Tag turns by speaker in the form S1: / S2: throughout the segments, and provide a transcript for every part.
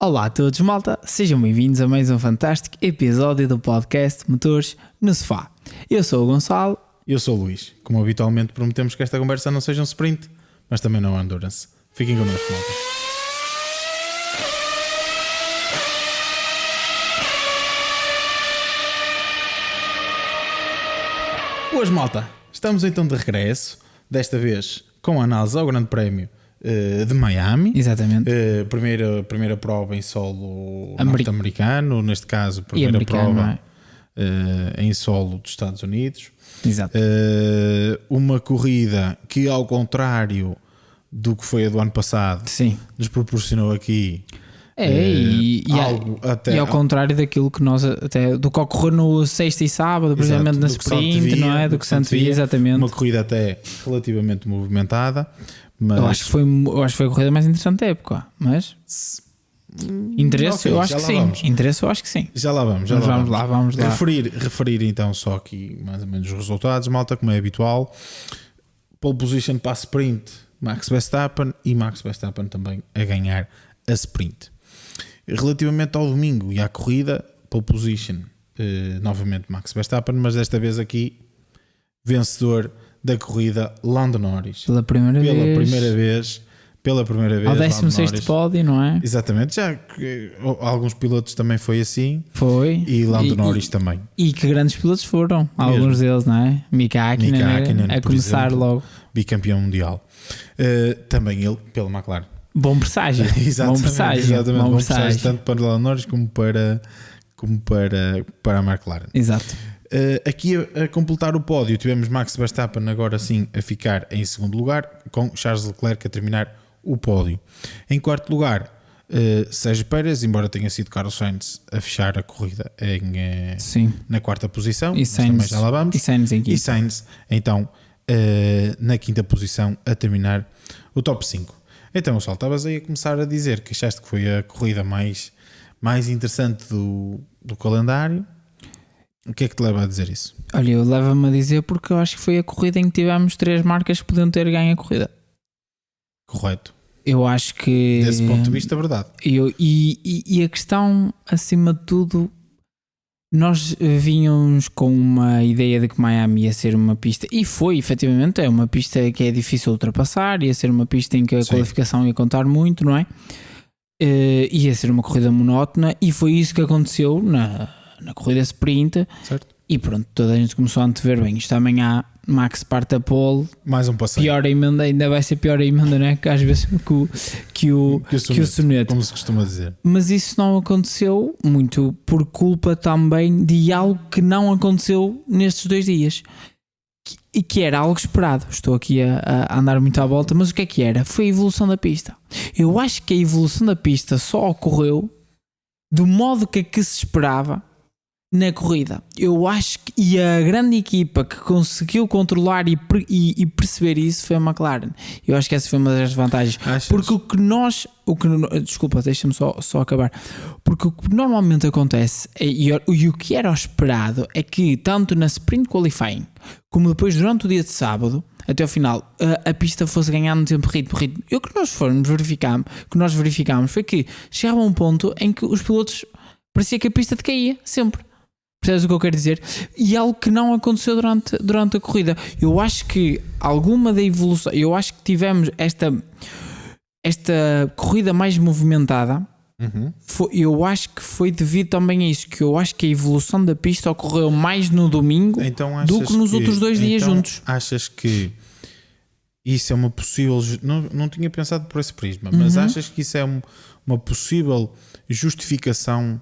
S1: Olá a todos, malta, sejam bem-vindos a mais um fantástico episódio do podcast Motores no Sofá. Eu sou o Gonçalo.
S2: Eu sou o Luís. Como habitualmente prometemos que esta conversa não seja um sprint, mas também não é endurance. Fiquem connosco, malta. Boas, malta. Estamos então de regresso, desta vez com a análise ao Grande Prémio de Miami.
S1: Exatamente.
S2: Primeira prova em solo norte-americano, neste caso, primeira prova em solo dos Estados Unidos.
S1: Exato.
S2: Uma corrida que, ao contrário do que foi a do ano passado,
S1: Sim.
S2: nos proporcionou aqui
S1: algo
S2: até
S1: e ao contrário daquilo que nós até do que ocorreu no sexta e sábado, precisamente na sprint, não é? Do que se antevia, exatamente.
S2: Uma corrida até relativamente movimentada. Mas...
S1: Eu acho que foi a corrida mais interessante da época, mas interesse,
S2: okay,
S1: eu acho que sim. Interesse, eu acho que sim.
S2: Já lá vamos.
S1: Vamos lá.
S2: Referir então só aqui mais ou menos os resultados, malta, como é habitual. Pole position para a sprint, Max Verstappen, e Max Verstappen também a ganhar a sprint. Relativamente ao domingo e à corrida, pole position, novamente Max Verstappen, mas desta vez aqui vencedor da corrida, Lando Norris.
S1: Pela primeira vez.
S2: Ao
S1: 16º pódio, não é?
S2: Exatamente, já que alguns pilotos também foi assim.
S1: Foi.
S2: E Lando Norris também.
S1: E que grandes pilotos foram, alguns deles, não é? Mika Hakkinen a começar exemplo, logo.
S2: Bicampeão mundial. Também ele, pela McLaren.
S1: Bom presságio.
S2: Exatamente, bom presságio, tanto para Lando Norris como para a McLaren.
S1: Exato.
S2: Aqui a completar o pódio tivemos Max Verstappen agora sim a ficar em segundo lugar, com Charles Leclerc a terminar o pódio. Em quarto lugar, Sérgio Pérez, embora tenha sido Carlos Sainz a fechar a corrida na quarta posição,
S1: e Sainz,
S2: também já lá vamos.
S1: E
S2: Sainz então na quinta posição a terminar o top 5. Então, Gonçalo, estavas aí a começar a dizer que achaste que foi a corrida mais interessante do calendário. O que é que te leva a dizer isso?
S1: Olha, eu leva-me a dizer porque eu acho que foi a corrida em que tivemos 3 marcas que podiam ter ganho a corrida.
S2: Correto.
S1: Eu acho que...
S2: Desse ponto de vista, é verdade.
S1: E a questão, acima de tudo, nós vínhamos com uma ideia de que Miami ia ser uma pista, e foi, efetivamente, é uma pista que é difícil ultrapassar, ia ser uma pista em que a qualificação ia contar muito, não é? Ia ser uma corrida monótona, e foi isso que aconteceu na corrida sprint, certo. E pronto, toda a gente começou a antever, bem, isto amanhã Max parte a pole,
S2: mais um passeio,
S1: pior a emenda, ainda vai ser pior a emenda, não é? Que às vezes que o soneto,
S2: como se costuma dizer.
S1: Mas isso não aconteceu muito por culpa também de algo que não aconteceu nestes 2 dias, e que era algo esperado. Estou aqui a andar muito à volta, mas o que era? Foi a evolução da pista. Eu acho que a evolução da pista só ocorreu do modo que se esperava na corrida. Eu acho que e a grande equipa que conseguiu controlar e perceber isso foi a McLaren. Eu acho que essa foi uma das vantagens.
S2: Achas?
S1: Porque desculpa, deixa-me só acabar. Porque o que normalmente acontece e o que era esperado é que tanto na sprint qualifying como depois durante o dia de sábado até ao final a pista fosse ganhando no tempo ritmo. E o que nós verificámos foi que chegava a um ponto em que os pilotos parecia que a pista decaía sempre. Percebes o que eu quero dizer? E algo que não aconteceu durante a corrida. Eu acho que alguma da evolução... Eu acho que tivemos esta corrida mais movimentada. Eu acho que foi devido também a isso. Que eu acho que a evolução da pista ocorreu mais no domingo do que nos outros 2 dias juntos.
S2: Achas que isso é uma possível... Não tinha pensado por esse prisma. Mas achas que isso é uma possível justificação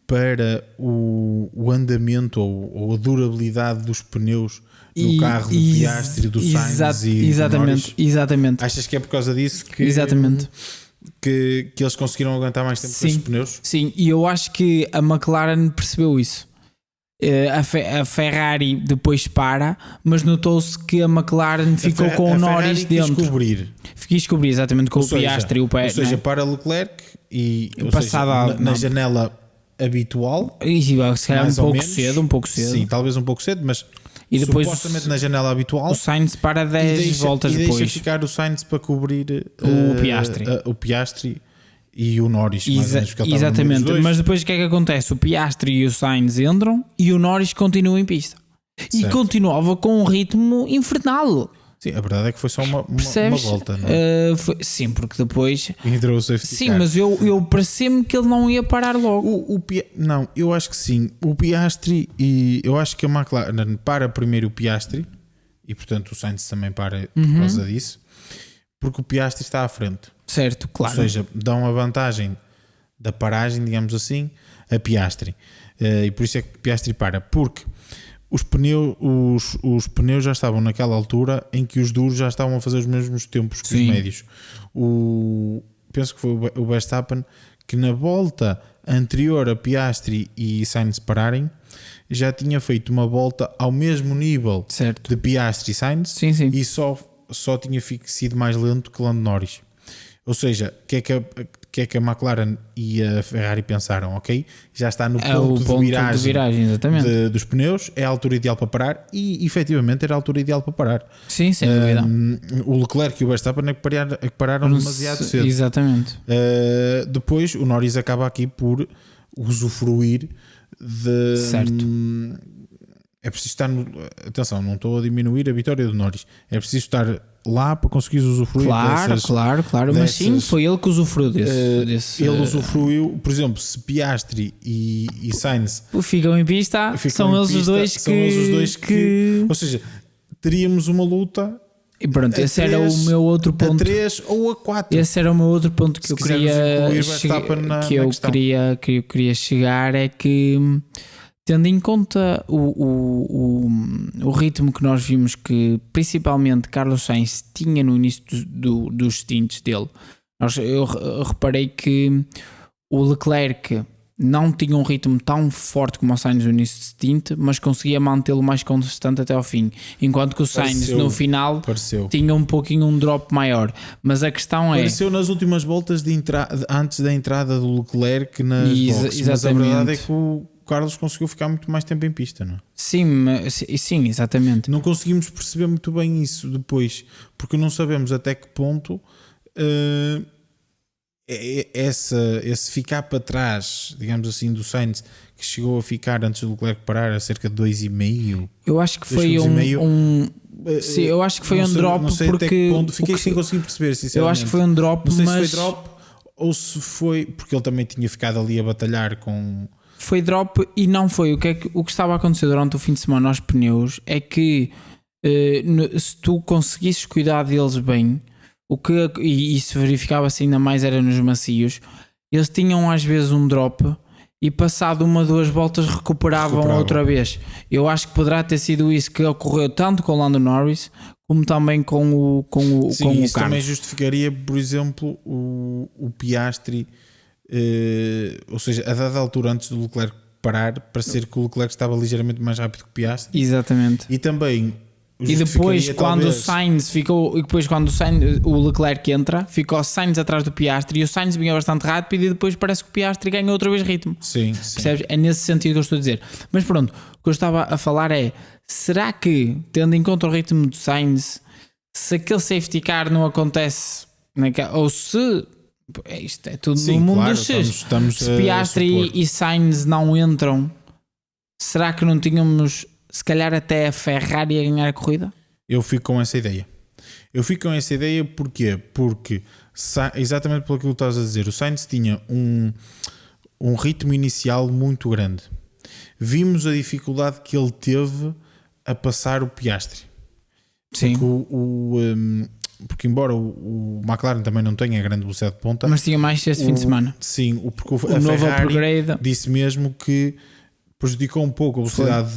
S2: para o andamento ou a durabilidade dos pneus no carro do Piastri, do Sainz
S1: exatamente.
S2: Achas que é por causa disso que eles conseguiram aguentar mais tempo com esses pneus?
S1: Sim, e eu acho que a McLaren percebeu isso. A Ferrari depois mas notou-se que a McLaren ficou com o Norris dentro. Quis descobrir exatamente com o Piastri.
S2: Ou seja, para Leclerc e na janela habitual,
S1: e se calhar um pouco cedo.
S2: Sim, talvez um pouco cedo, mas e depois supostamente na janela habitual
S1: o Sainz para 10 voltas depois.
S2: E deixa ficar o Sainz para cobrir
S1: o Piastri.
S2: O Piastri e o Norris, mais ou menos, porque ele estava no meio dos
S1: Exatamente,
S2: dois.
S1: mas depois o que é que acontece? O Piastri e o Sainz entram e o Norris continua em pista. E
S2: Certo.
S1: continuava com um ritmo infernal.
S2: Sim, a verdade é que foi só uma
S1: Percebes?
S2: volta, não é?
S1: Sim, porque depois.
S2: E entrou o safety
S1: Sim,
S2: car.
S1: mas eu parecia-me que ele não ia parar logo.
S2: Não, eu acho que sim. O Piastri, e eu acho que a McLaren para primeiro o Piastri, e portanto o Sainz também para por causa disso, porque o Piastri está à frente.
S1: Certo, claro.
S2: Ou seja, dão a vantagem da paragem, digamos assim, a Piastri. E por isso é que Piastri para. Porque os pneus já estavam naquela altura em que os duros já estavam a fazer os mesmos tempos que
S1: Sim.
S2: os médios. Penso que foi o Verstappen que na volta anterior a Piastri e Sainz pararem já tinha feito uma volta ao mesmo nível
S1: Certo.
S2: de Piastri e Sainz,
S1: Sim, sim.
S2: e só tinha sido mais lento que Lando Norris. Ou seja, o que é que a McLaren e a Ferrari pensaram? Ok, já está no
S1: É o
S2: ponto
S1: ponto
S2: de viragem,
S1: exatamente.
S2: dos pneus, é a altura ideal para parar, e efetivamente era a altura ideal para parar.
S1: Sim, sem dúvida.
S2: O Leclerc e o Verstappen é que pararam demasiado cedo.
S1: Exatamente.
S2: Depois o Norris acaba aqui por usufruir de.
S1: Certo.
S2: É preciso estar atenção, não estou a diminuir a vitória do Norris, é preciso estar lá para conseguir usufruir dessas.
S1: Claro. Mas sim, foi ele que usufruiu desse.
S2: Ele usufruiu, por exemplo, se Piastri e Sainz
S1: Ficam em pista, são eles os dois que.
S2: Ou seja, teríamos uma luta.
S1: E pronto, esse era o meu outro ponto.
S2: A 3 ou a 4.
S1: Esse era o meu outro ponto que eu queria que eu queria chegar, é que, tendo em conta o ritmo que nós vimos que principalmente Carlos Sainz tinha no início dos stints dele, eu reparei que o Leclerc não tinha um ritmo tão forte como o Sainz no início de stint, mas conseguia mantê-lo mais constante até ao fim, enquanto que o Sainz no final tinha um pouquinho um drop maior. Mas a questão
S2: pareceu nas últimas voltas antes da entrada do Leclerc nas boxes, mas a verdade é que o Carlos conseguiu ficar muito mais tempo em pista, não é?
S1: Sim, exatamente.
S2: Não conseguimos perceber muito bem isso depois, porque não sabemos até que ponto esse ficar para trás, digamos assim, do Sainz, que chegou a ficar antes do Leclerc parar a cerca de 2,5.
S1: Eu acho que foi sim, eu acho que foi um drop,
S2: não sei
S1: porque
S2: até que ponto, fiquei sem conseguir perceber, sinceramente.
S1: Eu acho que foi um drop,
S2: não sei
S1: mas
S2: se foi drop ou se foi porque ele também tinha ficado ali a batalhar com.
S1: Foi drop e não foi. O que estava a acontecer durante o fim de semana aos pneus é que se tu conseguisses cuidar deles bem, e isso verificava-se ainda mais era nos macios, eles tinham às vezes um drop e passado 1 ou 2 voltas recuperavam outra vez. Eu acho que poderá ter sido isso que ocorreu tanto com o Lando Norris como também com o
S2: Sim,
S1: com
S2: isso
S1: o Carlos.
S2: também justificaria, por exemplo, o Piastri, ou seja, a dada altura antes do Leclerc parar, parecer que o Leclerc estava ligeiramente mais rápido que o Piastri.
S1: Exatamente.
S2: E também
S1: e depois quando o Sainz ficou, e depois quando o Leclerc entra, ficou o Sainz atrás do Piastri e o Sainz vinha bastante rápido e depois parece que o Piastri ganha outra vez ritmo.
S2: Sim.
S1: Percebes? É nesse sentido que eu estou a dizer. Mas pronto, o que eu estava a falar é, será que, tendo em conta o ritmo do Sainz, se aquele safety car não acontece, ou se isto é tudo no mundo dos
S2: estamos
S1: se Piastri e Sainz não entram, será que não tínhamos se calhar até a Ferrari a ganhar a corrida?
S2: Eu fico com essa ideia. Porquê? Porque exatamente pelo que tu estás a dizer, o Sainz tinha um ritmo inicial muito grande. Vimos a dificuldade que ele teve a passar o Piastri.
S1: Sim.
S2: Porque embora o McLaren também não tenha grande velocidade de ponta,
S1: mas tinha mais este fim de semana.
S2: Sim, porque
S1: o
S2: a
S1: novo
S2: Ferrari
S1: upgrade
S2: disse mesmo que prejudicou um pouco a velocidade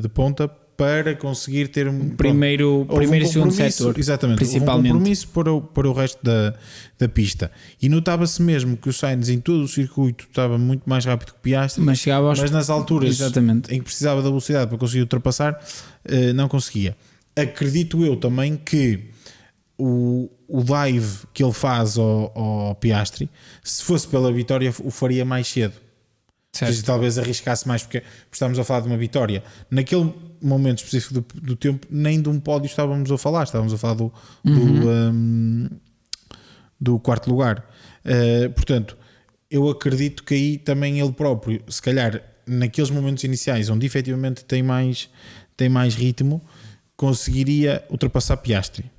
S2: de ponta para conseguir ter um
S1: primeiro e segundo setor,
S2: exatamente,
S1: principalmente.
S2: Um compromisso para o resto da pista. E notava-se mesmo que o Sainz em todo o circuito estava muito mais rápido que o Piastri,
S1: mas
S2: nas alturas
S1: exatamente.
S2: em que precisava da velocidade para conseguir ultrapassar, não conseguia. Acredito eu também que o dive que ele faz ao Piastri, se fosse pela vitória, o faria mais cedo. Ou seja, talvez arriscasse mais, porque estamos a falar de uma vitória. Naquele momento específico do tempo, nem de um pódio estávamos a falar do quarto lugar. Portanto, eu acredito que aí também ele próprio, se calhar naqueles momentos iniciais onde efetivamente tem mais ritmo, conseguiria ultrapassar Piastri.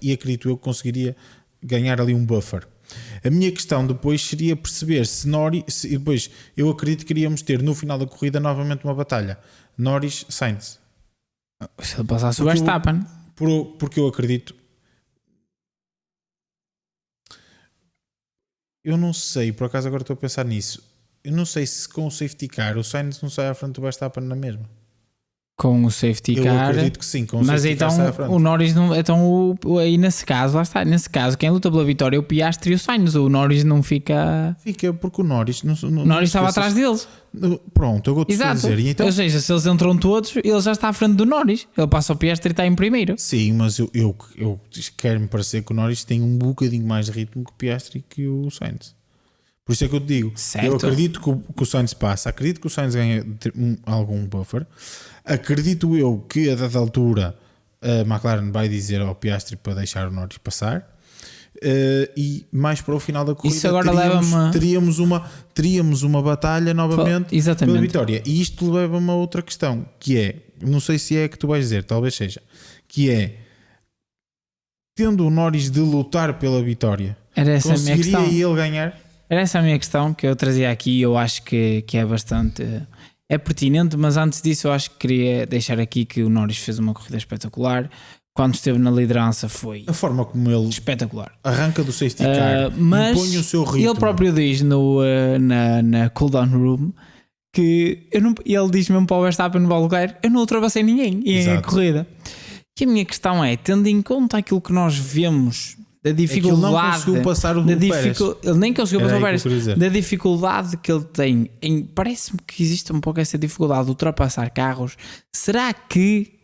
S2: E acredito eu que conseguiria ganhar ali um buffer. A minha questão depois seria perceber se Norris, e depois eu acredito que iríamos ter no final da corrida novamente uma batalha Norris-Sainz.
S1: Se ele passasse o Verstappen.
S2: Porque eu acredito. Eu não sei, por acaso agora estou a pensar nisso. Eu não sei se com o safety car o Sainz não sai à frente do Verstappen na mesma.
S1: Com o safety car.
S2: Eu acredito que sim, com o
S1: mas
S2: safety
S1: então
S2: car sai à frente.
S1: o Norris não. Então aí nesse caso, lá está. Nesse caso, quem luta pela vitória é o Piastri e o Sainz. O Norris não fica.
S2: Fica porque o Norris.
S1: O Norris estava atrás deles.
S2: Pronto, eu vou-te dizer. E então,
S1: ou seja, se eles entram todos, ele já está à frente do Norris. Ele passa o Piastri e está em primeiro.
S2: Sim, mas eu quero-me parecer que o Norris tem um bocadinho mais de ritmo que o Piastri e que o Sainz. Por isso é que eu te digo,
S1: certo.
S2: Eu acredito que o Sainz passa, acredito que o Sainz ganha algum buffer, acredito eu que a dada altura a McLaren vai dizer ao Piastri para deixar o Norris passar, e mais para o final da corrida
S1: isso agora
S2: teríamos uma batalha novamente
S1: pela
S2: vitória. E isto leva-me a outra questão, que é, não sei se é a que tu vais dizer, talvez seja, que é, tendo o Norris de lutar pela vitória,
S1: era essa
S2: conseguiria
S1: a minha questão.
S2: ele ganhar?
S1: Era essa a minha questão que eu trazia aqui e eu acho que é bastante pertinente, mas antes disso eu acho que queria deixar aqui que o Norris fez uma corrida espetacular. Quando esteve na liderança foi
S2: a forma como ele
S1: espetacular.
S2: Arranca do safety car,
S1: mas
S2: impõe o seu ritmo.
S1: Ele próprio diz na cooldown room que ele diz mesmo para o Verstappen no Leclerc, eu não ultrapassei ninguém em corrida. E a minha questão é, tendo em conta aquilo que nós vemos da dificuldade,
S2: ele não conseguiu passar o Pérez.
S1: Ele nem conseguiu passar o Pérez.
S2: Da
S1: dificuldade que ele tem parece-me que existe um pouco essa dificuldade de ultrapassar carros. Será que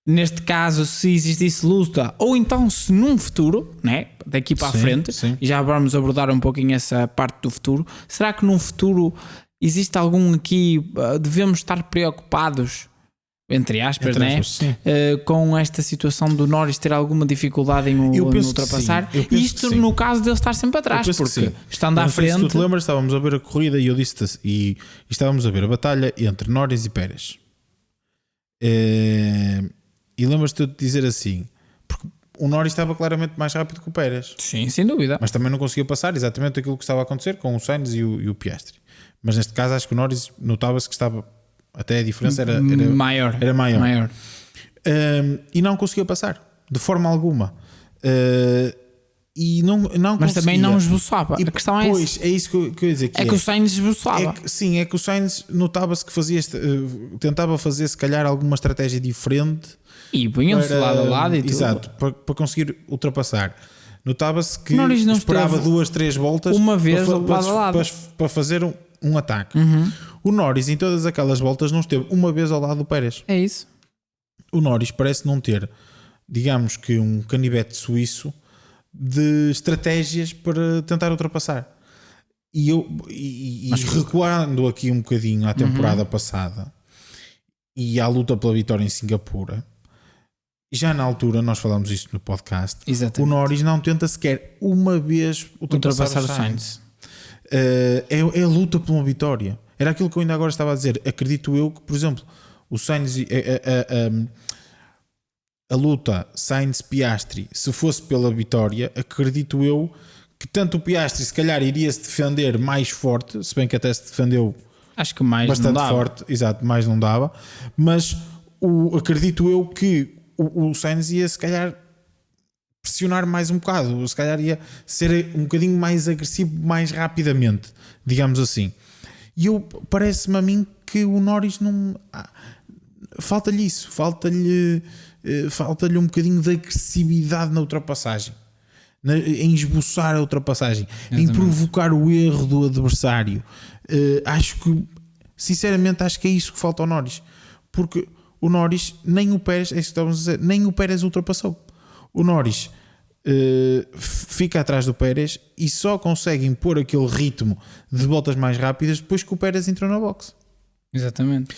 S1: neste caso, se existisse luta, ou então se num futuro, né, daqui para a frente, e já vamos abordar um pouquinho essa parte do futuro, será que num futuro existe algum aqui, devemos estar preocupados, entre aspas, né? Com esta situação do Norris ter alguma dificuldade em ultrapassar, isto no caso dele estar sempre atrás, porque estando à frente. Se
S2: tu te lembras, estávamos a ver a corrida e eu disse e estávamos a ver a batalha entre Norris e Pérez, e lembras-te de dizer assim, porque o Norris estava claramente mais rápido que o Pérez,
S1: sim, sem dúvida,
S2: mas também não conseguia passar exatamente aquilo que estava a acontecer com o Sainz e o Piastri, mas neste caso acho que o Norris notava-se que estava, até a diferença era maior. E não conseguia passar de forma alguma, e não
S1: mas
S2: conseguia.
S1: Também não esboçava. A questão é
S2: essa. É isso que eu ia dizer,
S1: que o Sainz esboçava.
S2: É que o Sainz notava-se que tentava fazer se calhar alguma estratégia diferente
S1: e punham-se lado a lado e
S2: exato, para conseguir ultrapassar. Notava-se que
S1: não
S2: esperava 2-3 voltas
S1: uma vez lado a lado
S2: para fazer um ataque. O Norris em todas aquelas voltas não esteve uma vez ao lado do Pérez.
S1: É isso.
S2: O Norris parece não ter, digamos que um canivete suíço de estratégias para tentar ultrapassar. Mas recuando aqui um bocadinho à temporada passada e à luta pela vitória em Singapura, já na altura nós falamos isto no podcast.
S1: Exatamente.
S2: O Norris não tenta sequer uma vez ultrapassar o Sainz. É a luta por uma vitória. Era aquilo que eu ainda agora estava a dizer. Acredito eu que, por exemplo, o Sainz, a luta Sainz-Piastri, se fosse pela vitória, acredito eu que tanto o Piastri se calhar iria se defender mais forte, se bem que até se defendeu,
S1: acho que mais
S2: bastante
S1: não dava.
S2: forte, exato, mais não dava, mas acredito eu que o Sainz ia se calhar pressionar mais um bocado, se calhar ia ser um bocadinho mais agressivo mais rapidamente, digamos assim. E parece-me a mim que o Norris não falta-lhe isso, falta-lhe um bocadinho de agressividade na ultrapassagem, em esboçar a ultrapassagem, em provocar o erro do adversário. Sinceramente acho que é isso que falta ao Norris, porque o Norris, nem o Pérez, é isso que estávamos a dizer, nem o Pérez ultrapassou. O Norris fica atrás do Pérez e só consegue impor aquele ritmo de voltas mais rápidas depois que o Pérez entrou na box.
S1: Exatamente.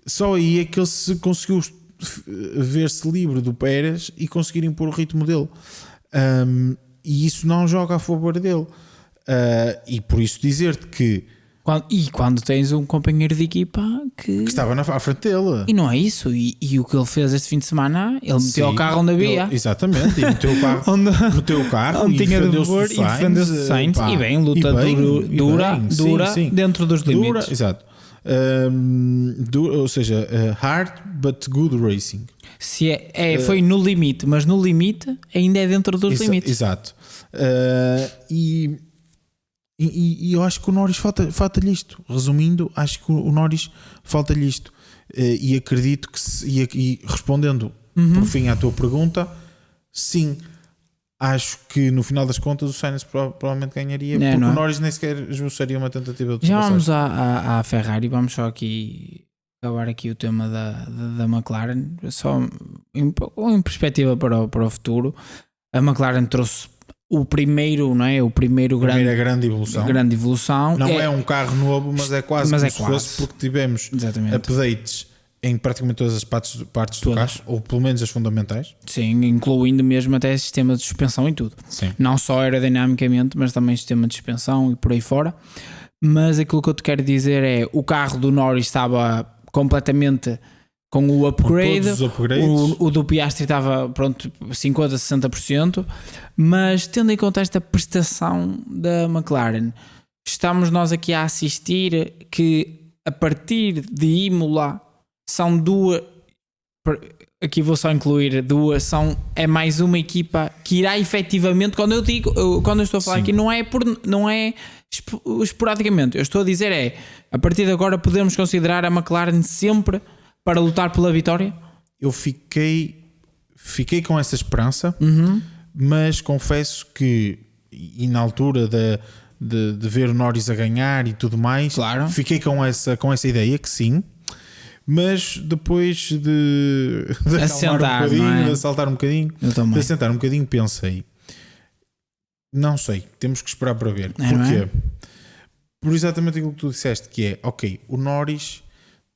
S2: Só aí é que ele se conseguiu ver-se livre do Pérez e conseguir impor o ritmo dele. e isso não joga a favor dele. E por isso dizer-te que
S1: quando tens um companheiro de equipa que
S2: estava à frente dele.
S1: E não é isso. E o que ele fez este fim de semana, ele meteu o carro onde havia.
S2: Exatamente, e meteu o carro
S1: onde
S2: e
S1: tinha de
S2: defendeu-se
S1: e defendeu-se do Sainz. E bem, luta dura dentro dos limites.
S2: Exato. Ou seja, hard but good racing.
S1: Foi no limite, mas no limite ainda é dentro dos limites.
S2: Exato. E eu acho que o Norris falta-lhe isto. Resumindo, acho que o Norris falta-lhe isto. E acredito que, e respondendo por fim à tua pergunta, sim, acho que no final das contas o Sainz provavelmente ganharia, porque o Norris nem sequer esboçaria uma tentativa de
S1: já vamos à Ferrari. Vamos só aqui acabar aqui o tema da McLaren, só em perspectiva para o futuro. A McLaren trouxe a primeira grande evolução.
S2: Não é um carro novo, mas é quase como se fosse, porque tivemos updates em praticamente todas as partes do carro, ou pelo menos as fundamentais.
S1: Sim, incluindo mesmo até sistema de suspensão e tudo.
S2: Sim.
S1: Não só aerodinamicamente, mas também sistema de suspensão e por aí fora. Mas aquilo que eu te quero dizer é, o carro do Norris estava completamente com o upgrade,
S2: com todos os upgrades.
S1: O do Piastri estava pronto 50% a 60%, mas tendo em conta esta prestação da McLaren, estamos nós aqui a assistir que a partir de Imola são duas, aqui vou só incluir duas, é mais uma equipa que irá efetivamente, quando eu estou a falar aqui, não é esporadicamente, eu estou a dizer a partir de agora podemos considerar a McLaren sempre para lutar pela vitória?
S2: Eu fiquei com essa esperança, mas confesso que, e na altura de ver o Norris a ganhar e tudo mais,
S1: claro,
S2: fiquei com essa ideia que sim, mas depois de
S1: assentar
S2: um bocadinho, pensei, não sei, temos que esperar para ver. Porquê? Por exatamente aquilo que tu disseste, que é, ok, o Norris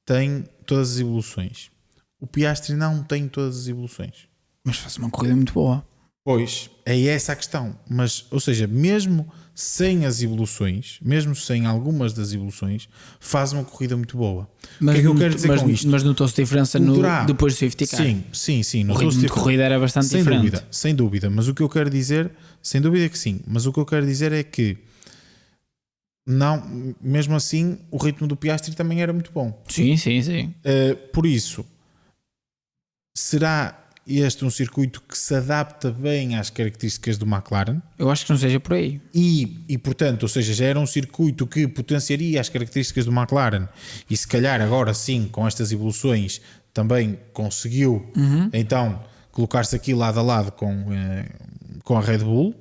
S2: tem todas as evoluções. O Piastri não tem todas as evoluções.
S1: Mas faz uma corrida muito boa.
S2: Pois, é essa a questão. Mas, ou seja, mesmo sem as evoluções, mesmo sem algumas das evoluções, faz uma corrida muito boa.
S1: Mas,
S2: o que é que eu quero dizer com isto?
S1: Mas notou-se diferença depois do safety car?
S2: Sim.
S1: O ritmo de corrida era bastante diferente.
S2: Sem dúvida. Mas o que eu quero dizer, sem dúvida que sim, mas o que eu quero dizer é que não, mesmo assim, o ritmo do Piastri também era muito bom.
S1: Sim.
S2: Por isso, será este um circuito que se adapta bem às características do McLaren?
S1: Eu acho que não seja por aí.
S2: E portanto, ou seja, já era um circuito que potenciaria as características do McLaren e se calhar agora sim, com estas evoluções, também conseguiu então colocar-se aqui lado a lado com a Red Bull,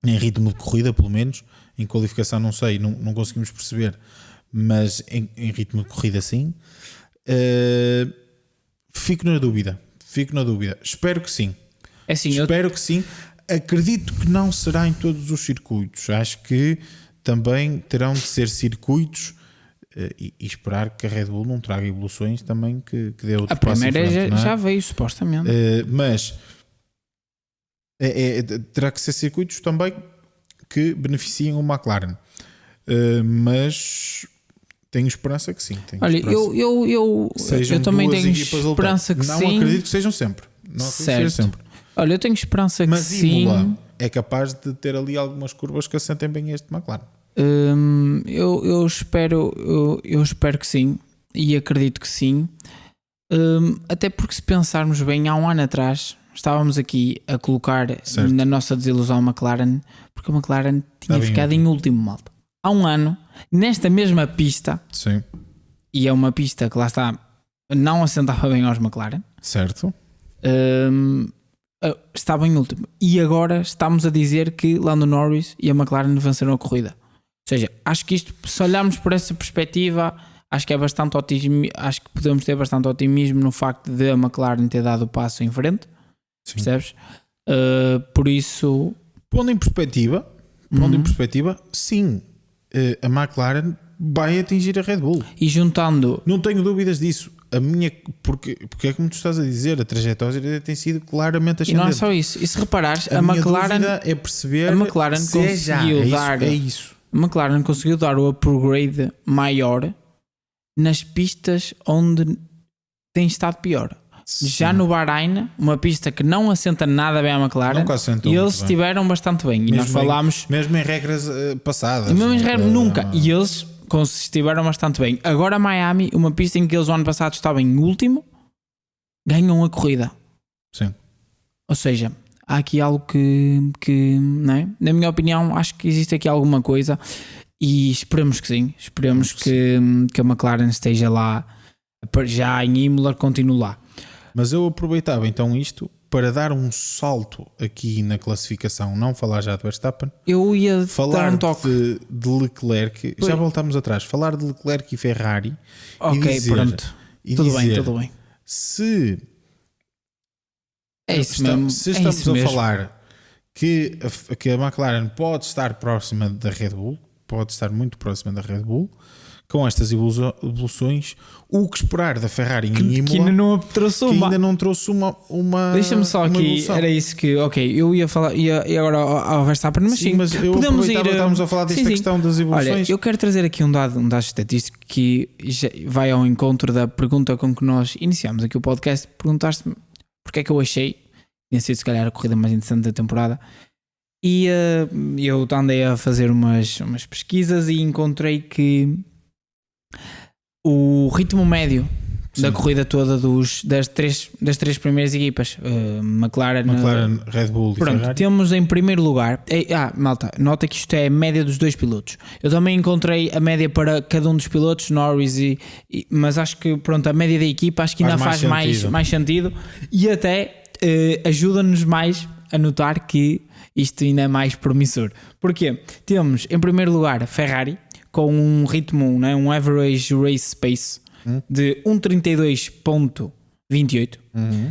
S2: em ritmo de corrida pelo menos. Em qualificação não sei, não conseguimos perceber, mas em ritmo de corrida sim. Fico na dúvida. Espero que sim. Espero que sim. Acredito que não será em todos os circuitos. Acho que também terão de ser circuitos e esperar que a Red Bull não traga evoluções também que dê outro passo em frente.
S1: A primeira já veio supostamente.
S2: Mas terá que ser circuitos também que beneficiam o McLaren, mas tenho esperança que sim.
S1: Olha, eu também tenho esperança que
S2: não
S1: sim.
S2: Não acredito que sejam sempre. Sempre.
S1: Olha, eu tenho esperança que sim.
S2: Mas Imola é capaz de ter ali algumas curvas que assentem bem este McLaren.
S1: Eu espero que sim e acredito que sim. Até porque se pensarmos bem, há um ano atrás estávamos aqui a colocar na nossa desilusão a McLaren, porque a McLaren tinha ficado em último, malta. Há um ano, nesta mesma pista,
S2: sim,
S1: e é uma pista que lá está, não assentava bem aos McLaren,
S2: certo,
S1: estava em último. E agora estamos a dizer que Lando Norris e a McLaren venceram a corrida. Ou seja, acho que isto, se olharmos por essa perspectiva, acho que é bastante otimismo, acho que podemos ter bastante otimismo no facto de a McLaren ter dado o passo em frente. Sim. Percebes? Por isso,
S2: pondo em perspectiva, sim, a McLaren vai atingir a Red Bull.
S1: E juntando,
S2: não tenho dúvidas disso. porque é como tu estás a dizer, a trajetória tem sido claramente
S1: E
S2: ascendente.
S1: não é só isso. E se reparares,
S2: a minha dúvida é perceber
S1: a McLaren
S2: se é já.
S1: conseguiu dar.
S2: É isso.
S1: A McLaren conseguiu dar o upgrade maior nas pistas onde tem estado pior. Já no Bahrein, uma pista que não assenta nada bem à McLaren, e eles estiveram bastante bem. E nós falámos.
S2: Mesmo em regras passadas.
S1: Mesmo em regras nunca. E eles estiveram bastante bem. Agora, Miami, uma pista em que eles o ano passado estavam em último, ganham a corrida.
S2: Sim.
S1: Ou seja, há aqui algo que não é? Na minha opinião, acho que existe aqui alguma coisa. E esperemos que sim. Esperemos que a McLaren esteja lá. Já em Imola, continue lá.
S2: Mas eu aproveitava então isto para dar um salto aqui na classificação, não falar já de Verstappen.
S1: Eu ia
S2: falar
S1: dar um toque
S2: de Leclerc. Já voltamos atrás. Falar de Leclerc e Ferrari.
S1: Ok,
S2: e dizer,
S1: pronto. Tudo bem.
S2: Se
S1: é isso mesmo.
S2: Se estamos a falar que a McLaren pode estar próxima da Red Bull, pode estar muito próxima da Red Bull, com estas evoluções, o que esperar da Ferrari em Imola,
S1: que ainda não trouxe uma.
S2: Que ainda não trouxe uma
S1: Deixa-me só aqui,
S2: evolução.
S1: Era isso que, ok, eu ia falar, e agora ao Verstappen, mas sim,
S2: mas eu
S1: podemos ir.
S2: Estamos a falar desta questão das evoluções.
S1: Olha, eu quero trazer aqui um dado estatístico que vai ao encontro da pergunta com que nós iniciamos aqui o podcast. Perguntaste-me porque é que eu achei, tinha sido se calhar a corrida mais interessante da temporada, e eu andei a fazer umas pesquisas e encontrei que o ritmo médio da corrida toda das três primeiras equipas, McLaren,
S2: Red Bull e Ferrari.
S1: Temos em primeiro lugar, malta, nota que isto é a média dos dois pilotos. Eu também encontrei a média para cada um dos pilotos, Norris mas acho que a média da equipa acho que ainda faz mais sentido, e até ajuda-nos mais a notar que isto ainda é mais promissor. Porquê? Temos em primeiro lugar Ferrari com um ritmo, né, um average race pace de 1:32.28.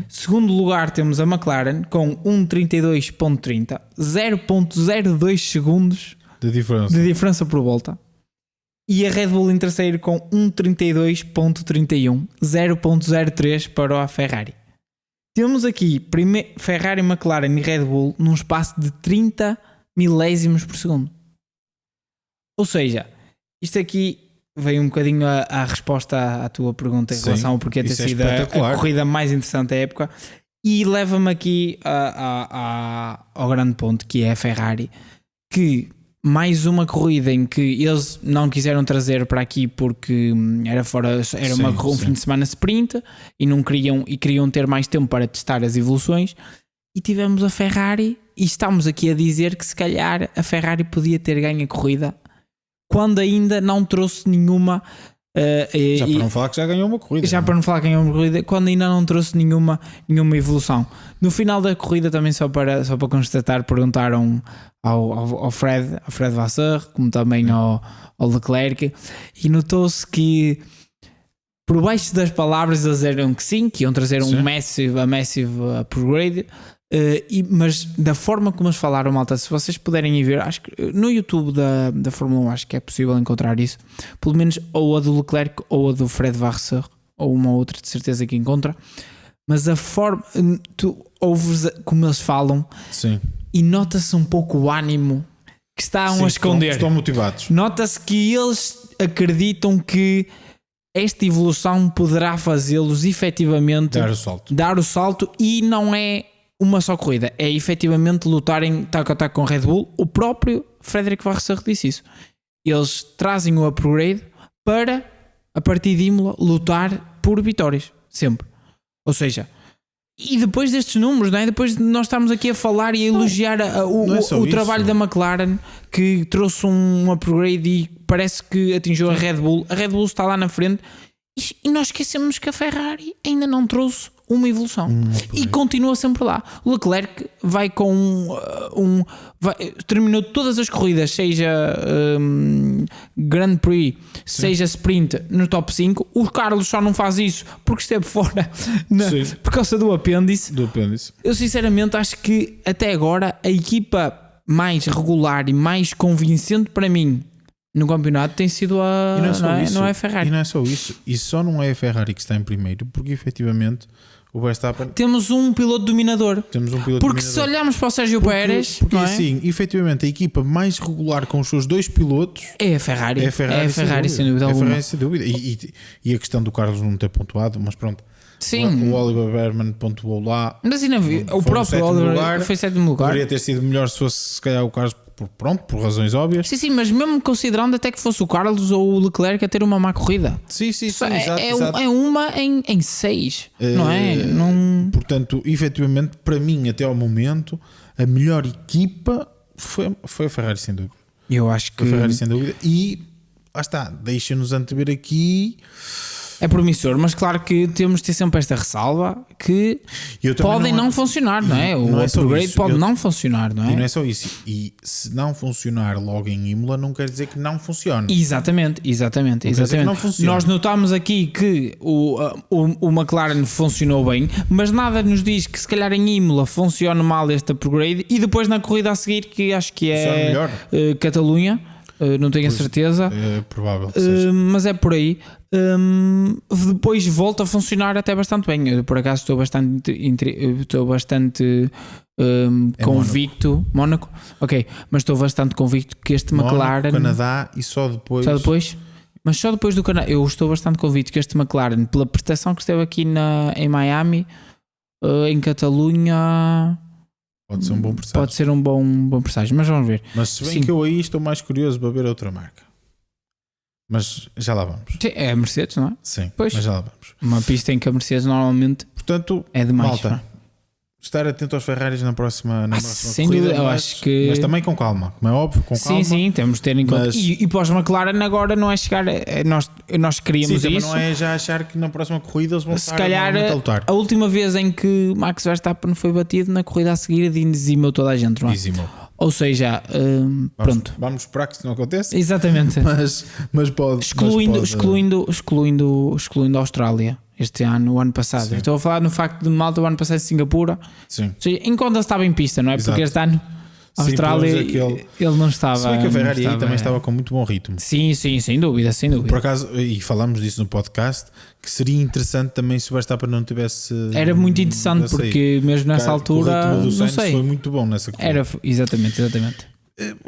S1: Segundo lugar temos a McLaren com 1:32.30, 0.02 segundos de diferença por volta. E a Red Bull em terceiro com 1:32.31, 0.03 para a Ferrari. Temos aqui Ferrari, McLaren e Red Bull num espaço de 30 milésimos por segundo. Ou seja, isto aqui veio um bocadinho a resposta à tua pergunta em relação ao porquê ter sido a corrida mais interessante da época, e leva-me aqui ao grande ponto, que é a Ferrari, que mais uma corrida em que eles não quiseram trazer para aqui porque era um fim de semana sprint e queriam ter mais tempo para testar as evoluções, e tivemos a Ferrari, e estamos aqui a dizer que se calhar a Ferrari podia ter ganho a corrida quando ainda não trouxe nenhuma.
S2: Já para não falar que já ganhou uma corrida.
S1: Para não falar que ganhou uma corrida, quando ainda não trouxe nenhuma evolução. No final da corrida, também só para constatar, perguntaram ao Fred Vasseur, como também ao Leclerc, e notou-se que por baixo das palavras eles disseram que sim, que iam trazer um massive upgrade. Mas da forma como eles falaram, malta, se vocês puderem ir ver, acho que no YouTube da Fórmula 1 acho que é possível encontrar isso, pelo menos ou a do Leclerc ou a do Fred Vasseur, ou uma outra de certeza que encontra. Mas a forma, tu ouves como eles falam, sim, e nota-se um pouco o ânimo que estão a esconder.
S2: Estão motivados.
S1: Nota-se que eles acreditam que esta evolução poderá fazê-los efetivamente dar o salto, e não é uma só corrida, é efetivamente lutarem taco a taco com Red Bull. O próprio Frederic Vasseur disse isso. Eles trazem o upgrade para, a partir de Imola, lutar por vitórias, sempre. Ou seja, e depois destes números, não é? Depois de nós estarmos aqui a falar e a elogiar o trabalho da McLaren, que trouxe um upgrade e parece que atingiu a Red Bull está lá na frente, e nós esquecemos que a Ferrari ainda não trouxe uma evolução e continua sempre lá. O Leclerc vai com terminou todas as corridas, seja Grand Prix, seja sprint, no top 5. O Carlos só não faz isso porque esteve fora por causa do apêndice. Eu sinceramente acho que até agora a equipa mais regular e mais convincente para mim no campeonato tem sido a.
S2: E não é só isso.
S1: Não é a Ferrari.
S2: E não é só isso. E só não é a Ferrari que está em primeiro, porque efetivamente o Verstappen.
S1: Temos um piloto dominador.
S2: Temos um piloto
S1: Porque
S2: dominador.
S1: se olharmos para o Sérgio Pérez,
S2: Porque
S1: não é?
S2: assim, efetivamente, a equipa mais regular com os seus dois pilotos
S1: É a Ferrari.
S2: é a Ferrari,
S1: sem dúvida
S2: É a
S1: alguma.
S2: Ferrari, sem dúvida. E a questão do Carlos não ter pontuado, mas pronto.
S1: Sim.
S2: O Oliver Berman pontuou lá.
S1: Mas ainda vi,
S2: Foi
S1: o
S2: no
S1: próprio
S2: sétimo
S1: Oliver
S2: lugar.
S1: foi sétimo lugar.
S2: Poderia ter sido melhor se fosse, se calhar, o Carlos, por razões óbvias.
S1: Sim, mas mesmo considerando até que fosse o Carlos ou o Leclerc a ter uma má corrida.
S2: Sim,
S1: É uma em 6, não é? Não...
S2: Portanto, efetivamente, para mim, até ao momento, a melhor equipa foi a Ferrari, sem dúvida.
S1: Eu acho que
S2: A Ferrari, sem dúvida. E lá está, deixa-nos antever aqui.
S1: é promissor, mas claro que temos de ter sempre esta ressalva que
S2: Eu também
S1: podem não funcionar, não é? O
S2: não é só
S1: upgrade
S2: isso.
S1: pode não funcionar, não
S2: E não
S1: é?
S2: é só isso. E se não funcionar logo em Imola, não quer dizer que não funcione.
S1: Exatamente.
S2: quer dizer que não funciona.
S1: Nós notámos aqui que o McLaren funcionou bem, mas nada nos diz que se calhar em Imola funcione mal este upgrade e depois na corrida a seguir, que acho que
S2: Funciona
S1: é
S2: melhor.
S1: Catalunha, não tenho a certeza,
S2: É provável que seja.
S1: mas é por aí. Depois volta a funcionar até bastante bem. Eu, por acaso estou bastante convicto. Mónaco, ok, mas estou bastante convicto que este
S2: Mónaco,
S1: McLaren.
S2: Canadá e só depois.
S1: Só depois? Mas só depois do Canadá. Eu estou bastante convicto que este McLaren, pela prestação que esteve aqui em Miami, em Catalunha,
S2: Pode ser um bom presságio.
S1: pode ser um bom presságio. Mas vamos ver.
S2: Mas se bem
S1: Sim.
S2: que eu aí estou mais curioso para ver outra marca. Mas já lá vamos.
S1: Sim, é a Mercedes, não é?
S2: Sim,
S1: Pois.
S2: mas já lá vamos.
S1: Uma pista em que a Mercedes normalmente
S2: Portanto,
S1: é demais.
S2: malta,
S1: não é?
S2: estar atento aos Ferraris na próxima
S1: sem
S2: corrida,
S1: dúvida, eu
S2: mas,
S1: acho que-
S2: mas também com calma, como é óbvio, com calma.
S1: Sim, temos de ter em conta.
S2: Mas-
S1: E para os McLaren agora não é chegar. Nós
S2: Sim,
S1: queríamos
S2: também
S1: isso.
S2: não é já achar que na próxima corrida eles vão
S1: Se
S2: estar
S1: calhar
S2: novamente a lutar.
S1: a última vez em que Max Verstappen foi batido na corrida a seguir dizimou toda a gente, não é?
S2: Dizimou.
S1: Ou seja, pronto.
S2: Vamos esperar que isso não aconteça,
S1: Exatamente.
S2: mas pode.
S1: Excluindo
S2: mas
S1: a Austrália este ano, o ano passado.
S2: Sim.
S1: Eu estou a falar no facto de Malta o ano passado em Singapura.
S2: Sim.
S1: Ou seja, enquanto ele estava em pista, não é?
S2: Exato.
S1: Porque este ano a
S2: Sim,
S1: Austrália
S2: pelo menos
S1: ele não estava.
S2: Se bem que a Ferrari
S1: não
S2: aí também estava com muito bom ritmo.
S1: Sim, sem dúvida.
S2: Por acaso, e falamos disso no podcast, que seria interessante também se o Verstappen não tivesse.
S1: Era muito interessante
S2: tivesse saído.
S1: porque mesmo nessa
S2: Porque o
S1: altura,
S2: ritmo do
S1: não
S2: Sainz
S1: sei.
S2: foi muito bom nessa corrida.
S1: Era, exatamente.